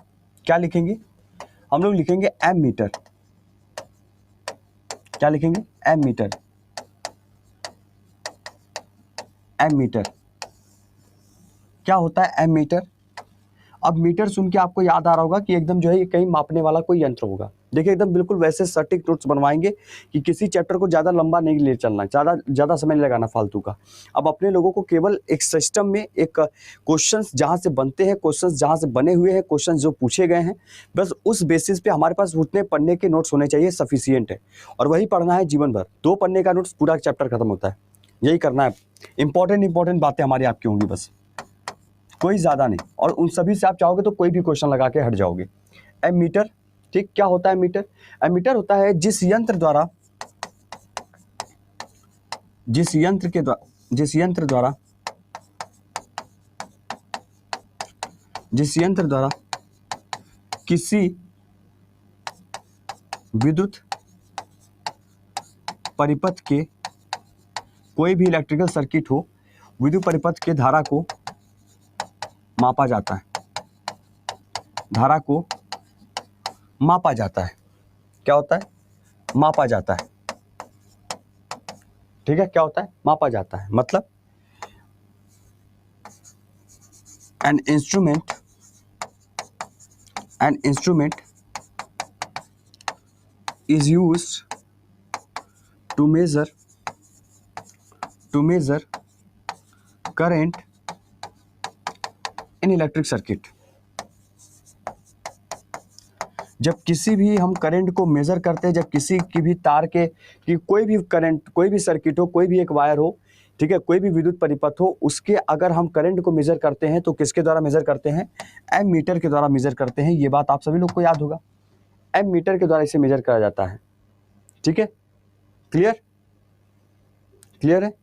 क्या लिखेंगे हम लोग? लिखेंगे एम मीटर। क्या लिखेंगे? M metre. एम मीटर क्या होता है? M metre. अब मीटर सुन के आपको याद आ रहा होगा कि एकदम जो है ये कहीं मापने वाला कोई यंत्र होगा। देखिए एकदम बिल्कुल वैसे सटीक नोट्स बनवाएंगे कि किसी चैप्टर को ज़्यादा लंबा नहीं ले चलना, ज़्यादा समय नहीं लगाना फालतू का। अब अपने लोगों को केवल एक सिस्टम में एक क्वेश्चंस जहाँ से बनते हैं, क्वेश्चंस जहाँ से बने हुए हैं, क्वेश्चंस जो पूछे गए हैं, बस उस बेसिस पे हमारे पास उतने पढ़ने के नोट्स होने चाहिए, सफिशियंट है। और वही पढ़ना है जीवन भर। 2 पन्ने का नोट्स पूरा चैप्टर खत्म होता है, यही करना है। इंपॉर्टेंट बातें हमारी आपकी होंगी बस, कोई ज़्यादा नहीं। और उन सभी से आप चाहोगे तो कोई भी क्वेश्चन लगा के हट जाओगे। एमीटर, ठीक, क्या होता है एमीटर? एमीटर होता है जिस यंत्र द्वारा किसी विद्युत परिपथ के, कोई भी इलेक्ट्रिकल सर्किट हो, विद्युत परिपथ के धारा को मापा जाता है। धारा को मापा जाता है। क्या होता है? मापा जाता है। ठीक है, क्या होता है? मापा जाता है। मतलब an instrument is used to measure current in electric circuit। जब किसी भी हम करंट को मेजर करते हैं, जब किसी की भी तार के कि कोई भी करंट, कोई भी सर्किट हो, कोई भी एक वायर हो, ठीक है, कोई भी विद्युत परिपथ हो, उसके अगर हम करंट को मेजर करते हैं तो किसके द्वारा मेजर करते हैं? एम मीटर के द्वारा मेजर करते हैं। ये बात आप सभी लोग को याद होगा, एम मीटर के द्वारा इसे मेजर करा जाता है। ठीक है, क्लियर? क्लियर है?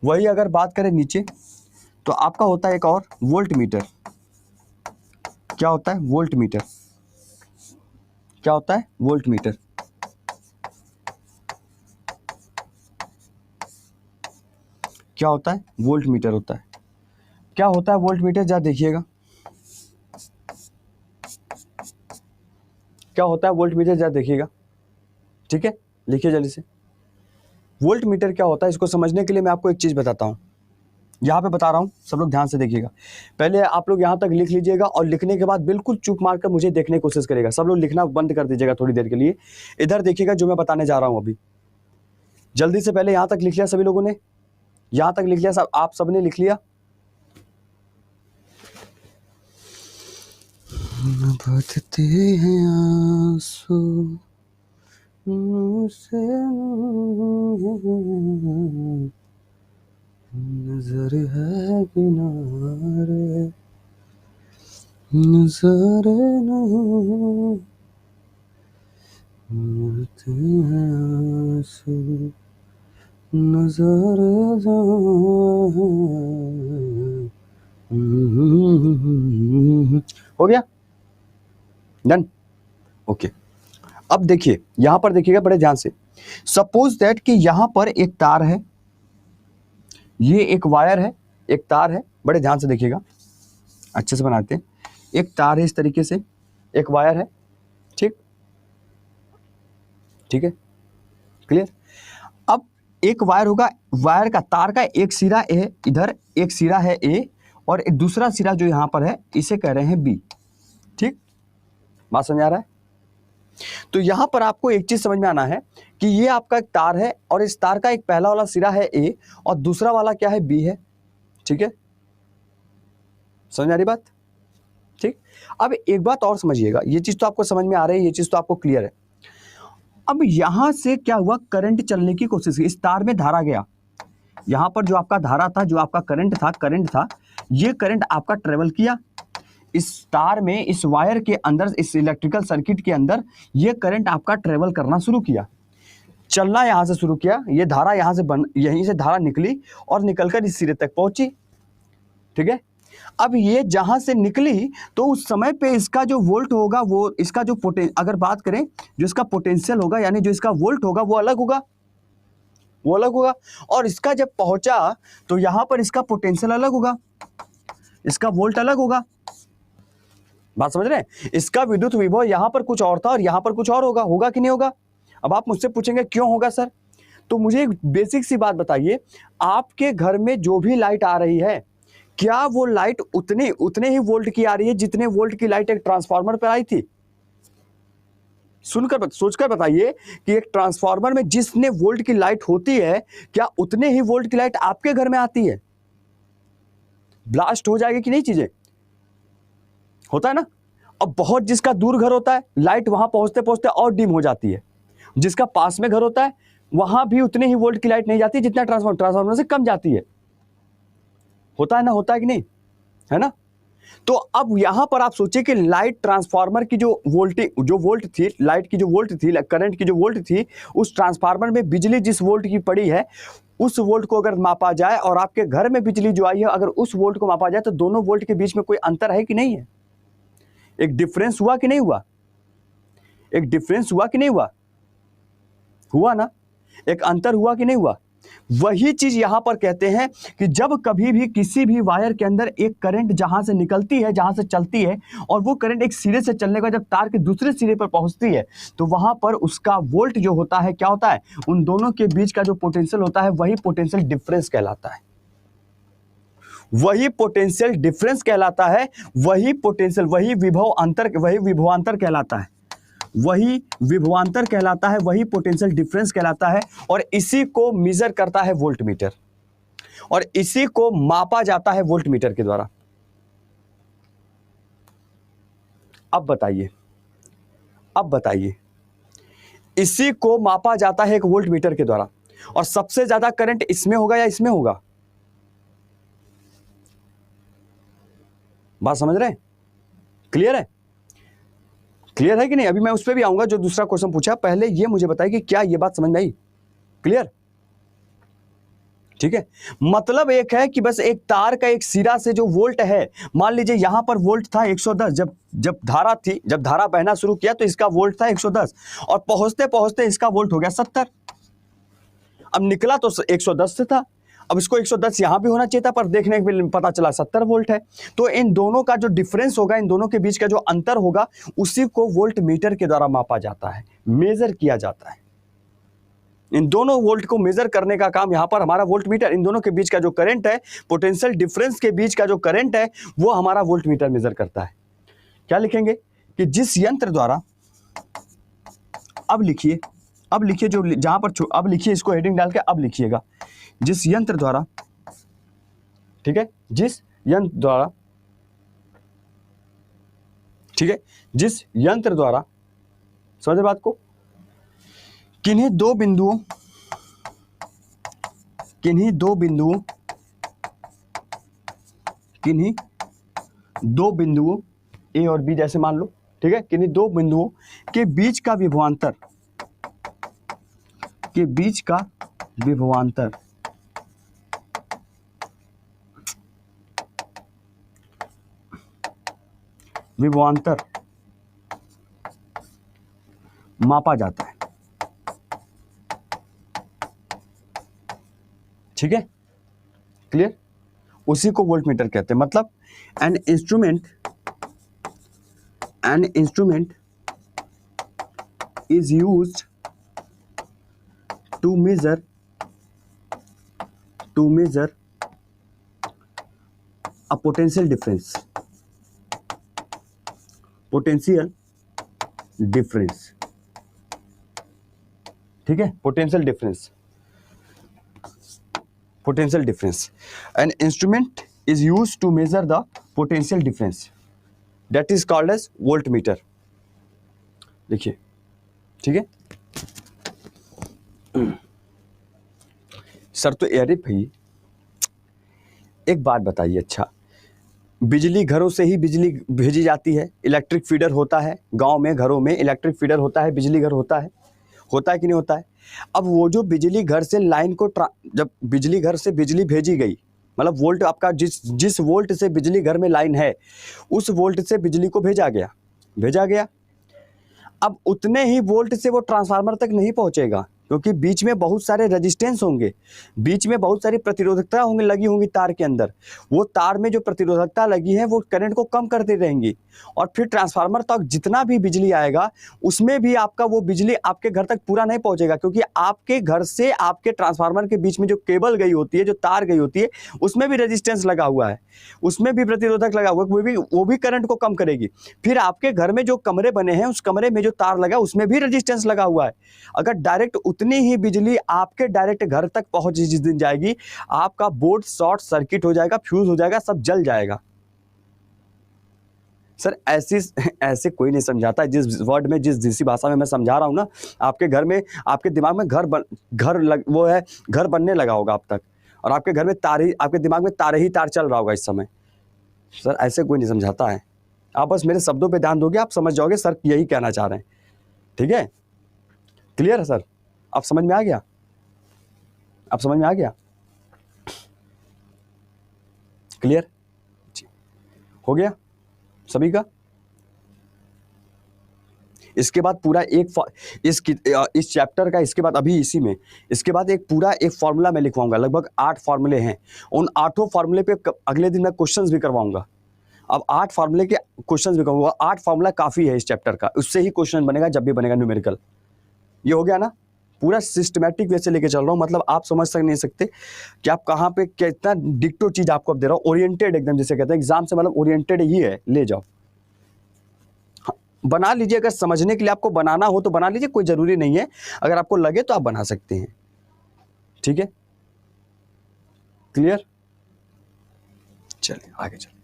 वही अगर बात करें नीचे तो आपका होता है एक और वोल्ट मीटर। क्या होता है? Volt meter. क्या होता है? Volt meter. क्या होता है? वोल्ट मीटर होता है। क्या होता है वोल्ट मीटर? जरा देखिएगा क्या होता है वोल्ट मीटर, जरा देखिएगा। ठीक है, लिखिए जल्दी से। वोल्ट मीटर क्या होता है, इसको समझने के लिए मैं आपको एक चीज बताता हूं, यहाँ पे बता रहा हूं, सब लोग ध्यान से देखिएगा। पहले आप लोग यहाँ तक लिख लीजिएगा और लिखने के बाद बिल्कुल चुप मारकर मुझे देखने की कोशिश करेगा। सब लोग लिखना बंद कर दीजिएगा थोड़ी देर के लिए, इधर देखिएगा जो मैं बताने जा रहा हूं अभी। जल्दी से पहले यहाँ तक लिख लिया सभी लोगों ने? यहाँ तक लिख लिया सब? आप सबने लिख लिया? बहते हैं आंसू से नजर है किनारे, नजर नहीं, बहते हैं आंसू नजर हो गया? डन? ओके। अब देखिए यहां पर देखिएगा बड़े ध्यान से। सपोज दैट कि यहां पर एक तार है, ये एक वायर है, एक तार है, बड़े ध्यान से देखिएगा, अच्छे से बनाते हैं। एक तार है इस तरीके से, एक वायर है, ठीक, ठीक है, क्लियर। अब एक वायर होगा, वायर का, तार का एक सिरा ए, इधर एक सिरा है ए और दूसरा सिरा जो यहाँ पर है इसे कह रहे हैं बी। ठीक, बात समझ आ रहा है? तो यहां पर आपको एक चीज समझ में आना है कि ये आपका एक तार है और इस तार का एक पहला वाला सिरा है ए और दूसरा वाला क्या है, बी है। ठीक है, समझ में आ रही बात? ठीक, अब एक बात और समझिएगा, ये चीज तो आपको समझ में आ रही है, ये चीज तो आपको क्लियर है। अब यहां से क्या हुआ, करंट चलने की कोशिश की, इस तार में धारा गया, यहां पर जो आपका धारा था, जो आपका करंट था, ये करंट आपका ट्रेवल किया इस तार में, इस वायर के अंदर, इस इलेक्ट्रिकल सर्किट के अंदर ये करंट आपका ट्रेवल करना शुरू किया, चलना यहां से शुरू किया, ये धारा यहां से यहीं से धारा निकली और निकलकर इस सिरे तक पहुंची। ठीक है, अब ये जहां से निकली तो उस समय पे इसका जो वोल्ट होगा, वो इसका जो अगर बात करें जो इसका पोटेंशियल होगा, यानी जो इसका वोल्ट होगा वो अलग होगा, वो अलग होगा। और इसका जब पहुंचा तो यहां पर इसका पोटेंशियल अलग होगा, इसका वोल्ट अलग होगा। बात समझ रहे हैं? इसका विद्युत विभव यहां पर कुछ और था और यहां पर कुछ और होगा, होगा कि नहीं होगा? अब आप मुझसे पूछेंगे क्यों होगा सर, तो मुझे एक बेसिक सी बात बताइए, आपके घर में जो भी लाइट आ रही है, क्या वो लाइट उतने ही वोल्ट की आ रही है जितने वोल्ट की लाइट एक ट्रांसफार्मर पर आई थी? सोचकर बताइए कि एक ट्रांसफार्मर में जितने वोल्ट की लाइट होती है, क्या उतने ही वोल्ट की लाइट आपके घर में आती है? ब्लास्ट हो जाएगी कि नहीं चीजें? होता है ना। अब बहुत जिसका दूर घर होता है, लाइट वहां पहुंचते पहुंचते और डिम हो जाती है, जिसका पास में घर होता है वहां भी उतने ही वोल्ट की लाइट नहीं जाती जितना ट्रांसफार्मर से कम जाती है। होता है ना, होता है कि नहीं, है ना। तो अब यहां पर आप सोचिए कि लाइट ट्रांसफार्मर की जो वोल्ट थी, लाइट की जो वोल्ट थी, करंट की जो वोल्ट थी, उस ट्रांसफार्मर में बिजली जिस वोल्ट की पड़ी है, उस वोल्ट को अगर मापा जाए और आपके घर में बिजली जो आई है अगर उस वोल्ट को मापा जाए तो दोनों वोल्ट के बीच में कोई अंतर है कि नहीं है? एक डिफरेंस हुआ कि नहीं हुआ? एक डिफरेंस हुआ कि नहीं हुआ? हुआ ना, एक अंतर हुआ कि नहीं हुआ? वही चीज यहां पर कहते हैं कि जब कभी भी किसी भी वायर के अंदर एक करंट जहां से निकलती है, जहां से चलती है, और वो करंट एक सिरे से चलने के बाद जब तार के दूसरे सिरे पर पहुंचती है, तो वहां पर उसका वोल्ट जो होता है, क्या होता है, उन दोनों के बीच का जो पोटेंशियल होता है वही पोटेंशियल डिफरेंस कहलाता है। वही पोटेंशियल डिफरेंस कहलाता है, वही पोटेंशियल, वही विभवांतर कहलाता है, वही विभवांतर कहलाता है, वही पोटेंशियल डिफरेंस कहलाता है। और इसी को मेजर करता है वोल्टमीटर, और इसी को मापा जाता है वोल्टमीटर के द्वारा। अब बताइए, इसी को मापा जाता है एक वोल्टमीटर के द्वारा, और सबसे ज्यादा करंट इसमें होगा या इसमें होगा? बात समझ रहे हैं? क्लियर है? क्लियर है कि नहीं? अभी मैं उस पर भी आऊंगा जो दूसरा क्वेश्चन पूछा, पहले ये मुझे बताइए कि क्या ये बात समझ में आई? क्लियर? ठीक है, मतलब एक है कि बस एक तार का एक सिरा से जो वोल्ट है, मान लीजिए यहां पर वोल्ट था 110, जब धारा बहना शुरू किया तो इसका वोल्ट था 110, और पहुंचते पहुंचते इसका वोल्ट हो गया 70। अब निकला तो 110 से था, अब इसको 110 यहां भी होना चाहिए था, पर देखने के पता चला 70 वोल्ट है। तो इन दोनों का जो डिफरेंस होगा, इन दोनों के बीच का जो अंतर होगा, उसी को वोल्ट मीटर के द्वारा मापा जाता है, मेजर किया जाता है। इन दोनों वोल्ट को मेजर करने का काम यहां पर हमारा वोल्ट मीटर, इन दोनों के बीच का जो करंट है, पोटेंशियल डिफरेंस के बीच का जो करंट है, वो हमारा वोल्ट मीटर मेजर करता है। क्या लिखेंगे कि जिस यंत्र द्वारा, अब लिखिए जो जहां पर, अब लिखिए इसको हेडिंग डाल के, अब लिखिएगा, जिस यंत्र द्वारा, ठीक है, जिस यंत्र द्वारा, ठीक है, जिस यंत्र द्वारा, समझे बात को, किन्हीं दो बिंदुओं ए और बी जैसे मान लो, ठीक है, किन्हीं दो बिंदुओं के बीच का विभवांतर, मापा जाता है। ठीक है, क्लियर? उसी को वोल्टमीटर कहते हैं। मतलब an instrument is used to measure a potential difference, potential difference, ठीक है, potential difference, potential difference. An instrument is use to measure the potential difference, that is called as voltmeter. देखिए, ठीक है सर, तो अरे भाई एक बात बताइए, अच्छा बिजली घरों से ही बिजली भेजी जाती है, इलेक्ट्रिक फीडर होता है गांव में, घरों में इलेक्ट्रिक फीडर होता है, बिजली घर होता है कि नहीं होता है। अब वो जो बिजली घर से लाइन को जब बिजली घर से बिजली भेजी गई, मतलब वोल्ट आपका जिस वोल्ट से बिजली घर में लाइन है, उस वोल्ट से बिजली को भेजा गया। अब उतने ही वोल्ट से वो ट्रांसफार्मर तक नहीं पहुंचेगा, क्योंकि बीच में बहुत सारे रेजिस्टेंस होंगे, बीच में बहुत सारी प्रतिरोधकता होंगी, लगी होंगी तार के अंदर। वो तार में जो प्रतिरोधकता लगी है वो करंट को कम करती रहेंगी, और फिर ट्रांसफार्मर तक जितना भी बिजली आएगा उसमें भी आपका वो बिजली आपके घर तक पूरा नहीं पहुंचेगा, क्योंकि आपके घर से आपके ट्रांसफार्मर के बीच में जो केबल गई होती है, जो तार गई होती है, उसमें भी रेजिस्टेंस लगा हुआ है, उसमें भी प्रतिरोधक लगा हुआ है, वो भी करंट को कम करेगी। फिर आपके घर में जो कमरे बने हैं, उस कमरे में जो तार लगा उसमें भी रेजिस्टेंस लगा हुआ है। अगर डायरेक्ट उतनी ही बिजली आपके डायरेक्ट घर तक पहुंच जिस दिन जाएगी, आपका बोर्ड शॉर्ट सर्किट हो जाएगा, फ्यूज हो जाएगा, सब जल जाएगा। सर ऐसे कोई नहीं समझाता। जिस वर्ड में जिस भाषा में मैं समझा रहा हूं ना, आपके घर में, आपके दिमाग में घर बनने लगा होगा अब तक, और आपके घर में आपके दिमाग में तारे ही तार चल रहा होगा इस समय। सर ऐसे कोई नहीं समझाता है, आप बस मेरे शब्दों पे ध्यान दोगे, आप समझ जाओगे सर यही कहना चाह रहे हैं। ठीक है, क्लियर है सर? आप समझ में आ गया? क्लियर हो गया सभी का? इसके बाद पूरा इस चैप्टर का, इसके बाद अभी इसी में इसके बाद एक पूरा एक फॉर्मूला मैं लिखवाऊंगा, लगभग 8 फॉर्मूले हैं। उन 8 फॉर्मूले पे अगले दिन मैं क्वेश्चंस भी करवाऊंगा। अब 8 फॉर्मूले के क्वेश्चंस भी करवाऊंगा। 8 फॉर्मूला काफी है इस चैप्टर का, उससे ही क्वेश्चन बनेगा जब भी बनेगा न्यूमेरिकल। ये हो गया ना? पूरा सिस्टमैटिक वे से लेके चल रहा हूँ, मतलब आप समझ नहीं सकते कि आप कहाँ पे कितना डिक्टो चीज आपको अब दे रहा हूँ, ओरिएंटेड एकदम, जिसे कहते हैं एग्जाम से मतलब ओरिएंटेड ही है, ले जाओ बना लीजिए। अगर समझने के लिए आपको बनाना हो तो बना लीजिए, कोई जरूरी नहीं है, अगर आपको लगे तो आप बना सकते हैं। ठीक है, क्लियर? चलिए आगे चलिए।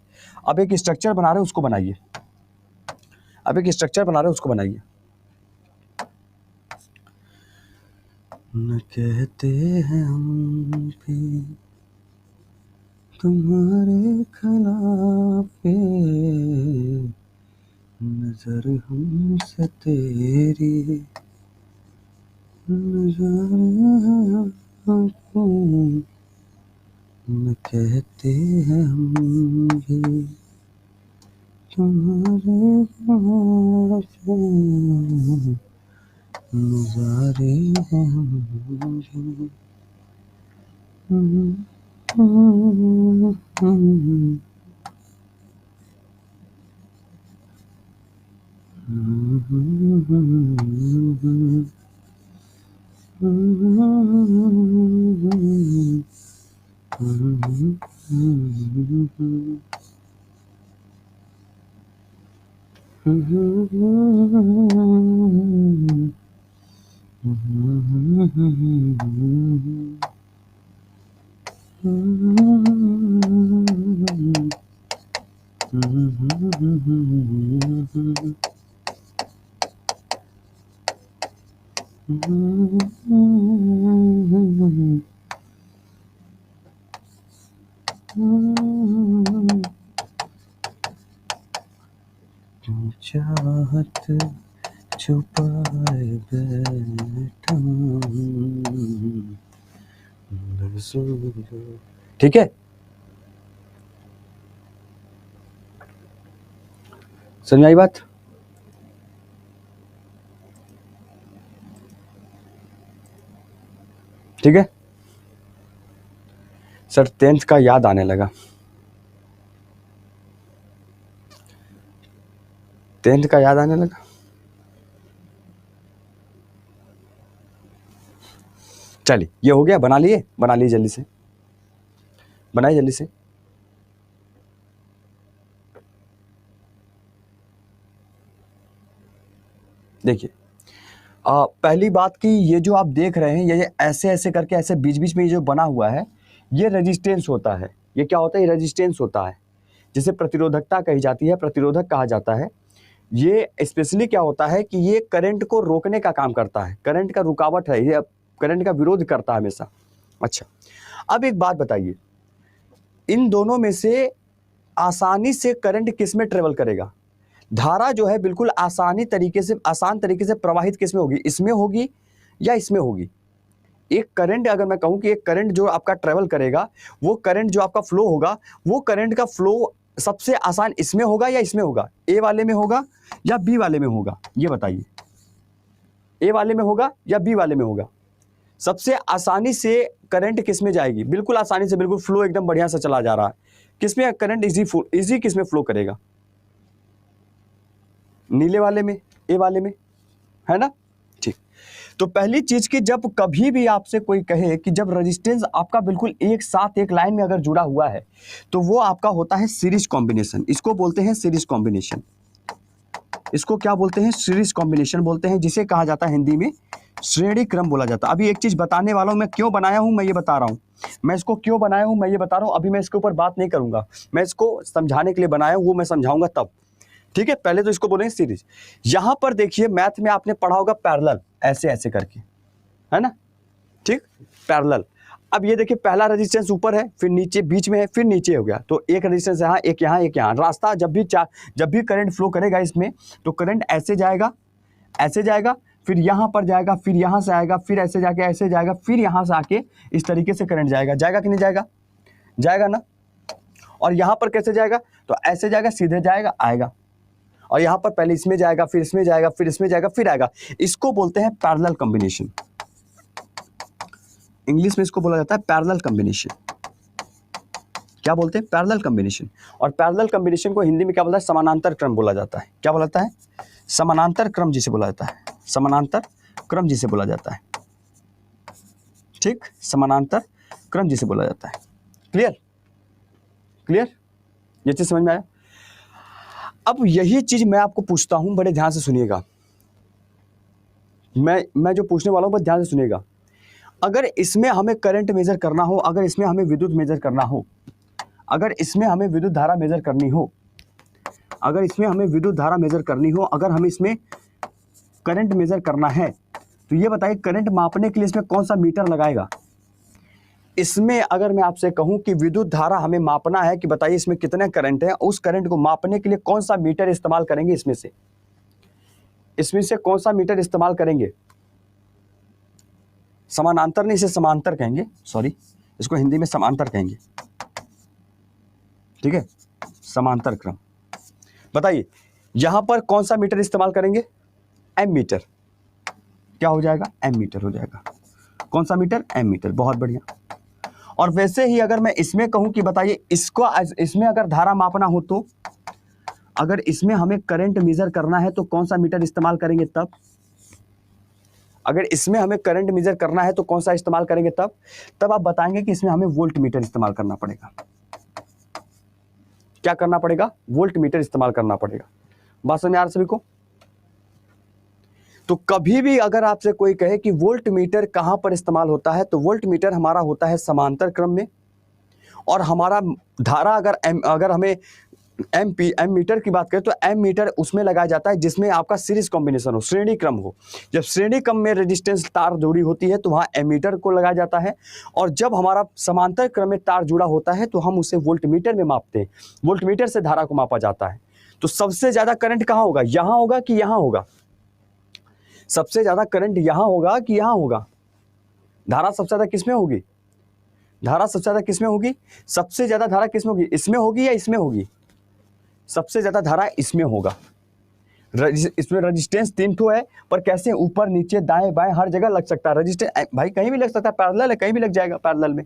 अब एक स्ट्रक्चर बना रहे हैं, उसको बनाइए। न कहते हैं हम भी तुम्हारे खिलाफ, नजर हमसे तेरी, न कहते हैं हम भी तुम्हारे खिलाफ, नजारे हैं हम भी। चाहत छुपाए बैठा, ठीक है, समझ आई बात? ठीक है सर, 10th का याद आने लगा। 10th का याद आने लगा। चलिए, ये हो गया, बनाइए जल्दी से, बनाइए जल्दी से। देखिए पहली बात कि ये जो आप देख रहे हैं ये ऐसे ऐसे करके ऐसे बीच बीच में ये जो बना हुआ है ये रेजिस्टेंस होता है। ये क्या होता है? ये रेजिस्टेंस होता है, जिसे प्रतिरोधकता कही जाती है, प्रतिरोधक कहा जाता है। ये स्पेशली क्या होता है कि ये करंट को रोकने का काम करता है, करंट का रुकावट है, ये करंट का विरोध करता है हमेशा। अच्छा, अब एक बात बताइए, इन दोनों में से आसानी से करंट किस में ट्रेवल करेगा? धारा जो है बिल्कुल आसान तरीके से प्रवाहित किस में होगी? इसमें होगी या इसमें होगी? एक करंट, अगर मैं कहूं कि एक करंट जो आपका ट्रेवल करेगा, वो करंट जो आपका फ्लो होगा, वो करंट का फ्लो सबसे आसान इसमें होगा या इसमें होगा? ए वाले में होगा या बी वाले में होगा? ये बताइए, ए वाले में होगा या बी वाले में होगा? सबसे आसानी से करंट किस में जाएगी? बिल्कुल आसानी से, बिल्कुल फ्लो एकदम बढ़िया से चला जा रहा है, किस में करंट इजी किस में फ्लो करेगा? नीले वाले में, ए वाले में, है ना? ठीक। तो पहली चीज कि जब कभी भी आपसे कोई कहे कि जब रेजिस्टेंस आपका बिल्कुल एक साथ एक लाइन में अगर जुड़ा हुआ है तो वो आपका होता है सीरीज कॉम्बिनेशन। इसको बोलते हैं सीरीज कॉम्बिनेशन। इसको क्या बोलते हैं? सीरीज कॉम्बिनेशन बोलते हैं, जिसे कहा जाता है हिंदी में श्रेणी क्रम बोला जाता है। अभी एक चीज बताने वाला हूं, मैं क्यों बनाया हूं मैं ये बता रहा हूं, मैं इसको क्यों बनाया हूं मैं ये बता रहा हूं। अभी मैं इसके ऊपर बात नहीं करूंगा, मैं इसको समझाने के लिए बनाया हूं, वो मैं समझाऊंगा तब। ठीक है, पहले तो इसको बोलेंगे सीरीज। यहां पर देखिए मैथ में आपने पढ़ा होगा पैरेलल, ऐसे ऐसे करके, है ना? ठीक, पैरेलल। अब ये देखिए पहला रेजिस्टेंस ऊपर है, फिर नीचे, बीच में है, फिर नीचे हो गया, तो एक रेजिस्टेंस यहाँ, एक यहाँ, एक यहाँ। रास्ता जब भी करंट फ्लो करेगा इसमें, तो करंट ऐसे जाएगा, ऐसे जाएगा, फिर यहाँ पर जाएगा, फिर यहाँ से आएगा, फिर ऐसे जाके ऐसे जाएगा, फिर यहाँ से आके इस तरीके से करंट जाएगा। जाएगा कि नहीं जाएगा? जाएगा ना। और यहाँ पर कैसे जाएगा? तो ऐसे जाएगा, सीधे जाएगा, आएगा। और यहाँ पर पहले इसमें जाएगा, फिर इसमें जाएगा, फिर इसमें जाएगा, फिर आएगा। इसको बोलते हैं पैरेलल कॉम्बिनेशन। इंग्लिश में इसको बोला जाता है पैरेलल कॉम्बिनेशन। क्या बोलते हैं? Parallel combination. और पैरेलल कॉम्बिनेशन को हिंदी में क्या बोलता है? समानांतर क्रम बोला जाता है। क्या बोला जाता है? समानांतर क्रम जिसे बोला जाता है, समानांतर क्रम जिसे बोला जाता है। ठीक, समानांतर क्रम जिसे बोला जाता है। क्लियर? क्लियर? ये चीज समझ में आया? अब यही चीज मैं आपको पूछता हूं, बड़े ध्यान से सुनिएगा। मैं जो पूछने वाला हूं बस ध्यान से सुनिएगा। अगर इसमें हमें करंट मेजर करना हो, अगर इसमें हमें विद्युत मेजर करना हो, अगर इसमें हमें विद्युत धारा मेजर करनी हो, अगर इसमें हमें विद्युत धारा मेजर करनी हो, अगर हमें इसमें करंट मेजर करना है, तो ये बताइए करंट मापने के लिए इसमें कौन सा मीटर लगाएगा? इसमें अगर मैं आपसे कहूं कि विद्युत धारा हमें मापना है, कि बताइए इसमें कितने करंट है, उस करंट को मापने के लिए कौन सा मीटर इस्तेमाल करेंगे? इसमें से कौन सा मीटर इस्तेमाल करेंगे? समानांतर नहीं, इसे समांतर कहेंगे, सॉरी, इसको हिंदी में समांतर कहेंगे। ठीक है, समांतर क्रम। बताइए यहां पर कौन सा मीटर इस्तेमाल करेंगे? M metre. क्या हो जाएगा? एम मीटर हो जाएगा। कौन सा मीटर? M metre. बहुत बढ़िया। और वैसे ही अगर मैं इसमें कहूं कि बताइए इसको, इसमें अगर धारा मापना हो, तो अगर इसमें हमें करंट मेजर करना है तो कौन सा मीटर इस्तेमाल करेंगे? तब अगर इसमें हमें करंट मेजर करना है तो कौन सा इस्तेमाल करेंगे? तब आप बताएंगे कि इसमें हमें वोल्ट मीटर इस्तेमाल करना पड़ेगा। क्या करना पड़ेगा? वोल्ट मीटर इस्तेमाल करना पड़ेगा। बात समझ में आ रहा सभी को? तो कभी भी अगर आपसे कोई कहे कि वोल्ट मीटर कहां पर इस्तेमाल होता है, तो वोल्ट मीटर हमारा होता है समांतर क्रम में। और हमारा धारा अगर हमें एम मीटर की बात करें तो एम मीटर उसमें लगाया जाता है जिसमें आपका सीरीज कॉम्बिनेशन हो, श्रेणी क्रम हो। जब श्रेणी क्रम में रेजिस्टेंस तार जुड़ी होती है तो वहाँ एम मीटर को लगाया जाता है। और जब हमारा समांतर क्रम में तार जुड़ा होता है तो हम उसे वोल्ट मीटर में मापते हैं। वोल्ट मीटर से धारा को मापा जाता है। तो सबसे ज्यादा करंट कहाँ होगा? यहाँ होगा कि यहाँ होगा? सबसे ज्यादा करंट यहाँ होगा कि यहाँ होगा? धारा सबसे ज्यादा किसमें होगी? धारा सबसे ज्यादा किसमें होगी? सबसे ज्यादा धारा किसमें होगी? इसमें होगी या इसमें होगी? सबसे ज्यादा धारा इसमें होगा। इसमें रेजिस्टेंस 3 ठो है, पर कैसे? ऊपर नीचे दाएं बाएं हर जगह लग सकता है रेजिस्टेंस। भाई कहीं भी लग सकता है, पैरेलल है, कहीं भी लग जाएगा। पैरेलल में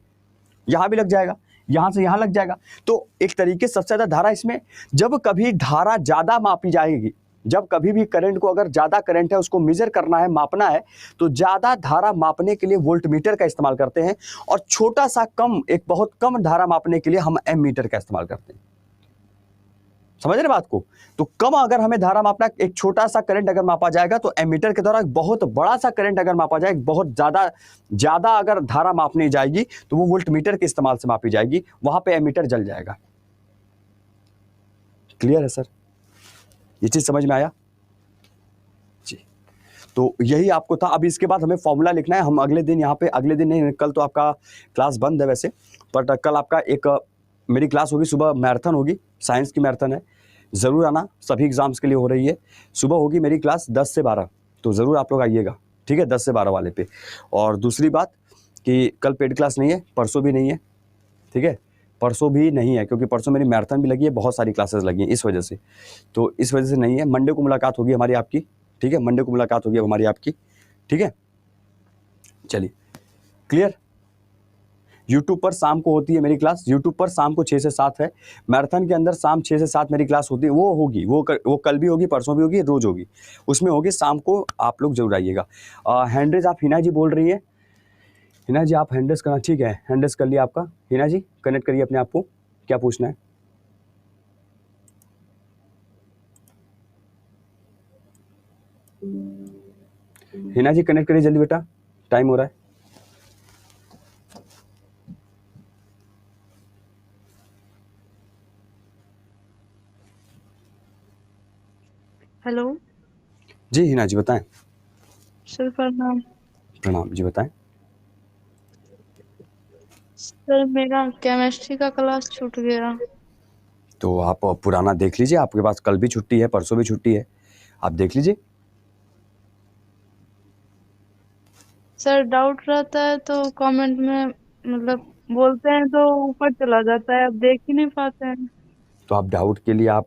यहां भी लग जाएगा, यहां से यहां लग जाएगा। तो एक तरीके से सबसे ज्यादा धारा इसमें। जब कभी धारा ज्यादा मापी जाएगी, जब कभी भी करंट को, अगर ज्यादा करंट है उसको मेजर करना है, मापना है, तो ज्यादा धारा मापने के लिए वोल्ट मीटर का इस्तेमाल करते हैं। और छोटा सा कम, एक बहुत कम धारा मापने के लिए हम एम मीटर का इस्तेमाल करते हैं। समझ रहे बात को? तो कम अगर हमें धारा मापना, एक छोटा सा करंट अगर मापा जाएगा तो एमीटर के द्वारा एक बहुत बड़ा सा करंट अगर मापा जाए, बहुत ज्यादा अगर धारा मापनी जाएगी तो वो वोल्टमीटर के इस्तेमाल से मापी जाएगी, वहां पे एमीटर जल जाएगा। क्लियर है सर? ये चीज समझ में आया जी? तो यही आपको था। अब इसके बाद हमें फॉर्मूला लिखना है। हम अगले दिन यहाँ पे, अगले दिन नहीं, कल तो आपका क्लास बंद है वैसे, बट कल आपका एक मेरी क्लास होगी, सुबह मैराथन होगी, साइंस की मैराथन है, ज़रूर आना, सभी एग्जाम्स के लिए हो रही है। सुबह होगी मेरी क्लास 10 से 12, तो ज़रूर आप लोग आइएगा, ठीक है, 10 से 12 वाले पे। और दूसरी बात कि कल पेड क्लास नहीं है, परसों भी नहीं है, ठीक है, परसों भी नहीं है क्योंकि परसों मेरी मैराथन भी लगी है, बहुत सारी क्लासेस लगी हैं इस वजह से, तो इस वजह से नहीं है। मंडे को मुलाकात होगी हमारी आपकी, ठीक है, मंडे को मुलाकात होगी हमारी आपकी, ठीक है। चलिए, क्लियर? यूट्यूब पर शाम को होती है मेरी क्लास, यूट्यूब पर शाम को 6 से 7 है। मैराथन के अंदर शाम 6 से 7 मेरी क्लास होती है, वो होगी, वो कल भी होगी, परसों भी होगी, रोज होगी, उसमें होगी शाम को, आप लोग जरूर आइएगा। हैंड्रेज आप हिना जी बोल रही है, हिना जी आप हैंड्रेज करना, ठीक है, हैंड्रेज कर लिया आपका। हिना जी कनेक्ट करिए अपने आप को, क्या पूछना है? हिना जी कनेक्ट करिए जल्दी बेटा, टाइम हो रहा है। हेलो जी हिना जी बताएं। सर, प्रणाम। प्रणाम जी, बताएं। सर, मेरा केमिस्ट्री का क्लास छूट गया। तो आप पुराना देख लीजिए, आपके पास कल भी छुट्टी है, परसों भी छुट्टी है, आप देख लीजिए। सर, डाउट रहता है तो कमेंट में मतलब बोलते हैं तो ऊपर चला जाता है, अब देख ही नहीं पाते हैं। तो आप डाउट के लिए आप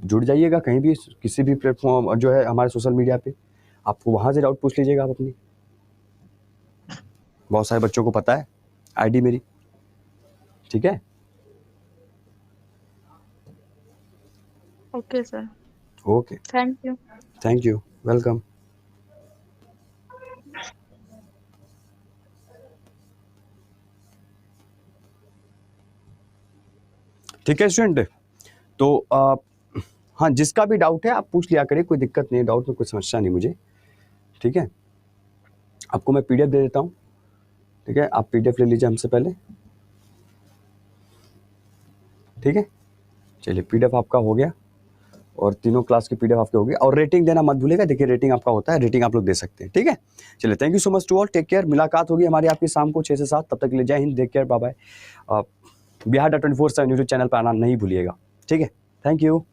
जुड़ जाइएगा कहीं भी, किसी भी प्लेटफॉर्म जो है हमारे सोशल मीडिया पे, आपको वहाँ से डाउट पूछ लीजिएगा आप अपनी। बहुत सारे बच्चों को पता है आईडी मेरी, ठीक है। Okay sir, okay, thank you. Thank you, welcome. ठीक है स्टूडेंट, तो हाँ, जिसका भी डाउट है आप पूछ लिया करिए, कोई दिक्कत नहीं है, डाउट में कोई समस्या नहीं मुझे, ठीक है। आपको मैं पीडीएफ दे देता हूँ, ठीक है, आप पीडीएफ ले लीजिए हमसे पहले, ठीक है। चलिए, पीडीएफ आपका हो गया और तीनों क्लास की पीडीएफ आपके हो गई। और रेटिंग देना मत भूलिएगा, देखिए रेटिंग आपका होता है, रेटिंग आप लोग दे सकते हैं, ठीक है। चलिए, thank you so much to all, take care. मुलाकात होगी हमारी आपकी शाम को 6 से 7, तब तक के लिए जय हिंद, टेक केयर, बाय बाय। बिहार.24/7 यूट्यूब चैनल पर आना नहीं भूलिएगा, ठीक है। Thank you.